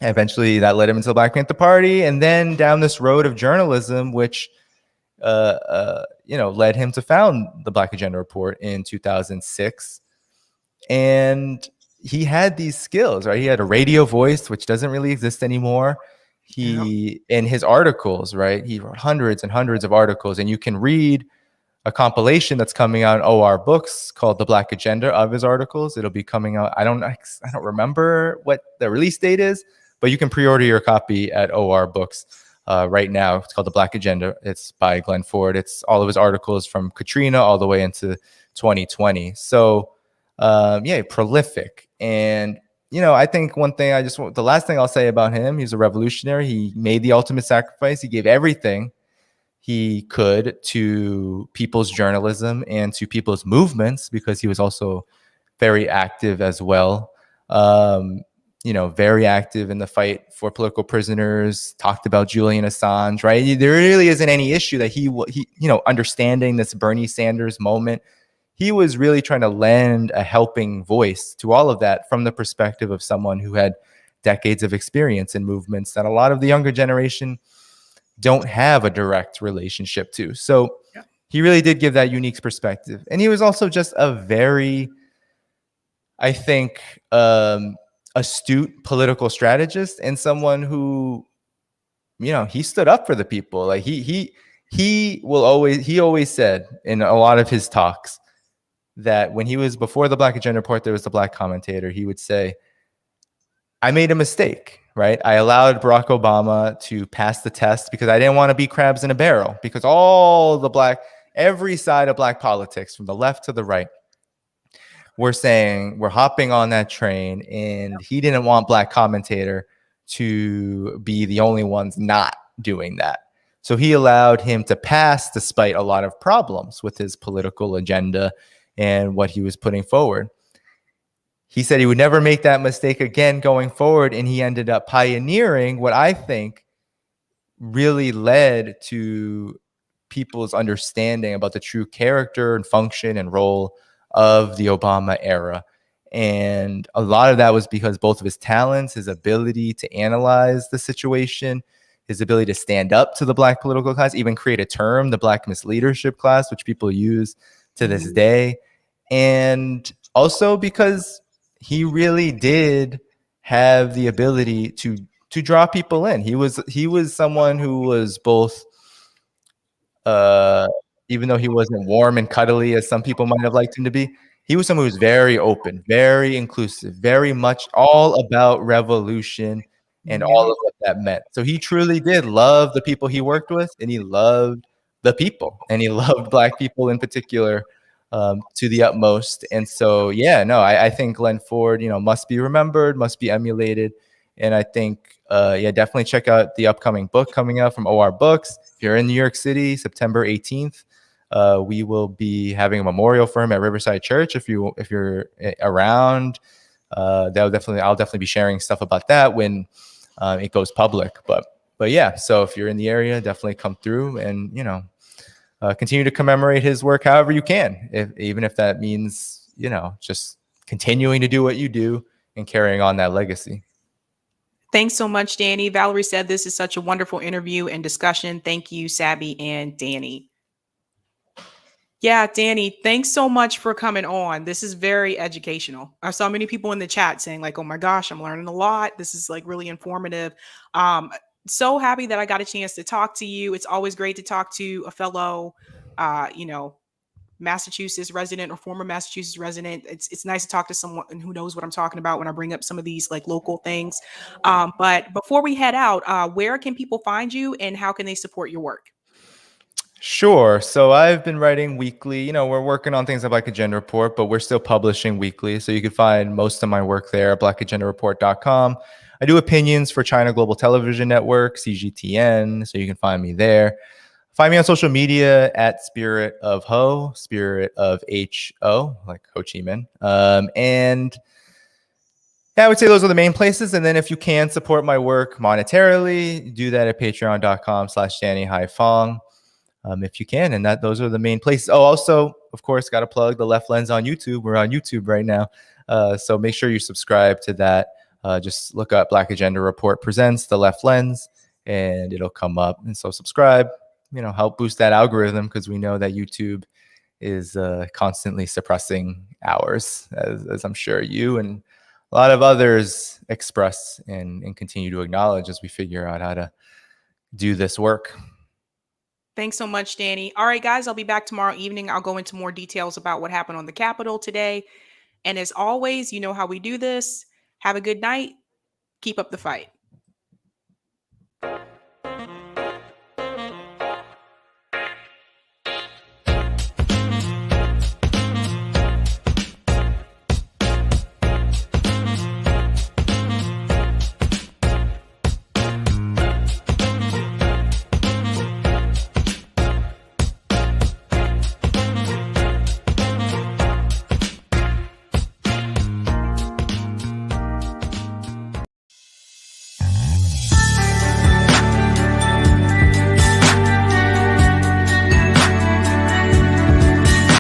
Eventually, that led him into the Black Panther Party, and then down this road of journalism, which led him to found the Black Agenda Report in 2006. And he had these skills, right? He had a radio voice, which doesn't really exist anymore. In his articles, right? He wrote hundreds and hundreds of articles, and you can read a compilation that's coming out in OR Books called The Black Agenda of his articles. It'll be coming out. I don't remember what the release date is, but you can pre-order your copy at OR Books right now. It's called The Black Agenda. It's by Glenn Ford. It's all of his articles from Katrina all the way into 2020. So prolific. And I think the last thing I'll say about him, he's a revolutionary. He made the ultimate sacrifice. He gave everything he could to people's journalism and to people's movements, because he was also very active as well. Very active in the fight for political prisoners, talked about Julian Assange, right? There really isn't any issue that he understanding this Bernie Sanders moment, he was really trying to lend a helping voice to all of that from the perspective of someone who had decades of experience in movements that a lot of the younger generation don't have a direct relationship to. So he really did give that unique perspective. And he was also just a very, I think, astute political strategist, and someone who, he stood up for the people. Like he always said in a lot of his talks that when he was before the Black Agenda Report, there was the Black commentator. He would say, I made a mistake, right? I allowed Barack Obama to pass the test because I didn't want to be crabs in a barrel, because every side of Black politics, from the left to the right, we're saying we're hopping on that train, and he didn't want Black commentator to be the only ones not doing that. So he allowed him to pass despite a lot of problems with his political agenda and what he was putting forward. He said he would never make that mistake again going forward, and he ended up pioneering what I think really led to people's understanding about the true character and function and role of the Obama era. And a lot of that was because both of his talents, his ability to analyze the situation, his ability to stand up to the Black political class, even create a term, the Black misleadership class, which people use to this day. And also because he really did have the ability to draw people in. He was someone who was both, even though he wasn't warm and cuddly as some people might have liked him to be, he was someone who was very open, very inclusive, very much all about revolution and all of what that meant. So he truly did love the people he worked with, and he loved the people, and he loved Black people in particular, to the utmost. And so, I think Glenn Ford, must be remembered, must be emulated. And I think, definitely check out the upcoming book coming out from OR Books. If you're in New York City, September 18th, we will be having a memorial for him at Riverside Church. If you're around, I'll definitely be sharing stuff about that when it goes public. But so if you're in the area, definitely come through and continue to commemorate his work however you can, even if that means just continuing to do what you do and carrying on that legacy. Thanks so much, Danny. Valerie said this is such a wonderful interview and discussion. Thank you, Sabby and Danny. Yeah, Danny, thanks so much for coming on. This is very educational. I saw many people in the chat saying like, oh my gosh, I'm learning a lot. This is like really informative. So happy that I got a chance to talk to you. It's always great to talk to a fellow, Massachusetts resident or former Massachusetts resident. It's nice to talk to someone who knows what I'm talking about when I bring up some of these like local things. But before we head out, where can people find you and how can they support your work? Sure. So I've been writing weekly. We're working on things like Black Agenda Report, but we're still publishing weekly. So you can find most of my work there at blackagendareport.com. I do opinions for China Global Television Network, CGTN. So you can find me there. Find me on social media at Spirit of Ho, Spirit of H-O, like Ho Chi Minh. And I would say those are the main places. And then if you can support my work monetarily, do that at patreon.com/Danny HAIPHONG. If you can, and those are the main places. Oh, also, of course, got to plug the Left Lens on YouTube. We're on YouTube right now. So make sure you subscribe to that. just look up Black Agenda Report Presents The Left Lens, and it'll come up. And so subscribe, help boost that algorithm, because we know that YouTube is constantly suppressing ours, as I'm sure you and a lot of others express and continue to acknowledge as we figure out how to do this work. Thanks so much, Danny. All right, guys, I'll be back tomorrow evening. I'll go into more details about what happened on the Capitol today. And as always, you know how we do this. Have a good night. Keep up the fight.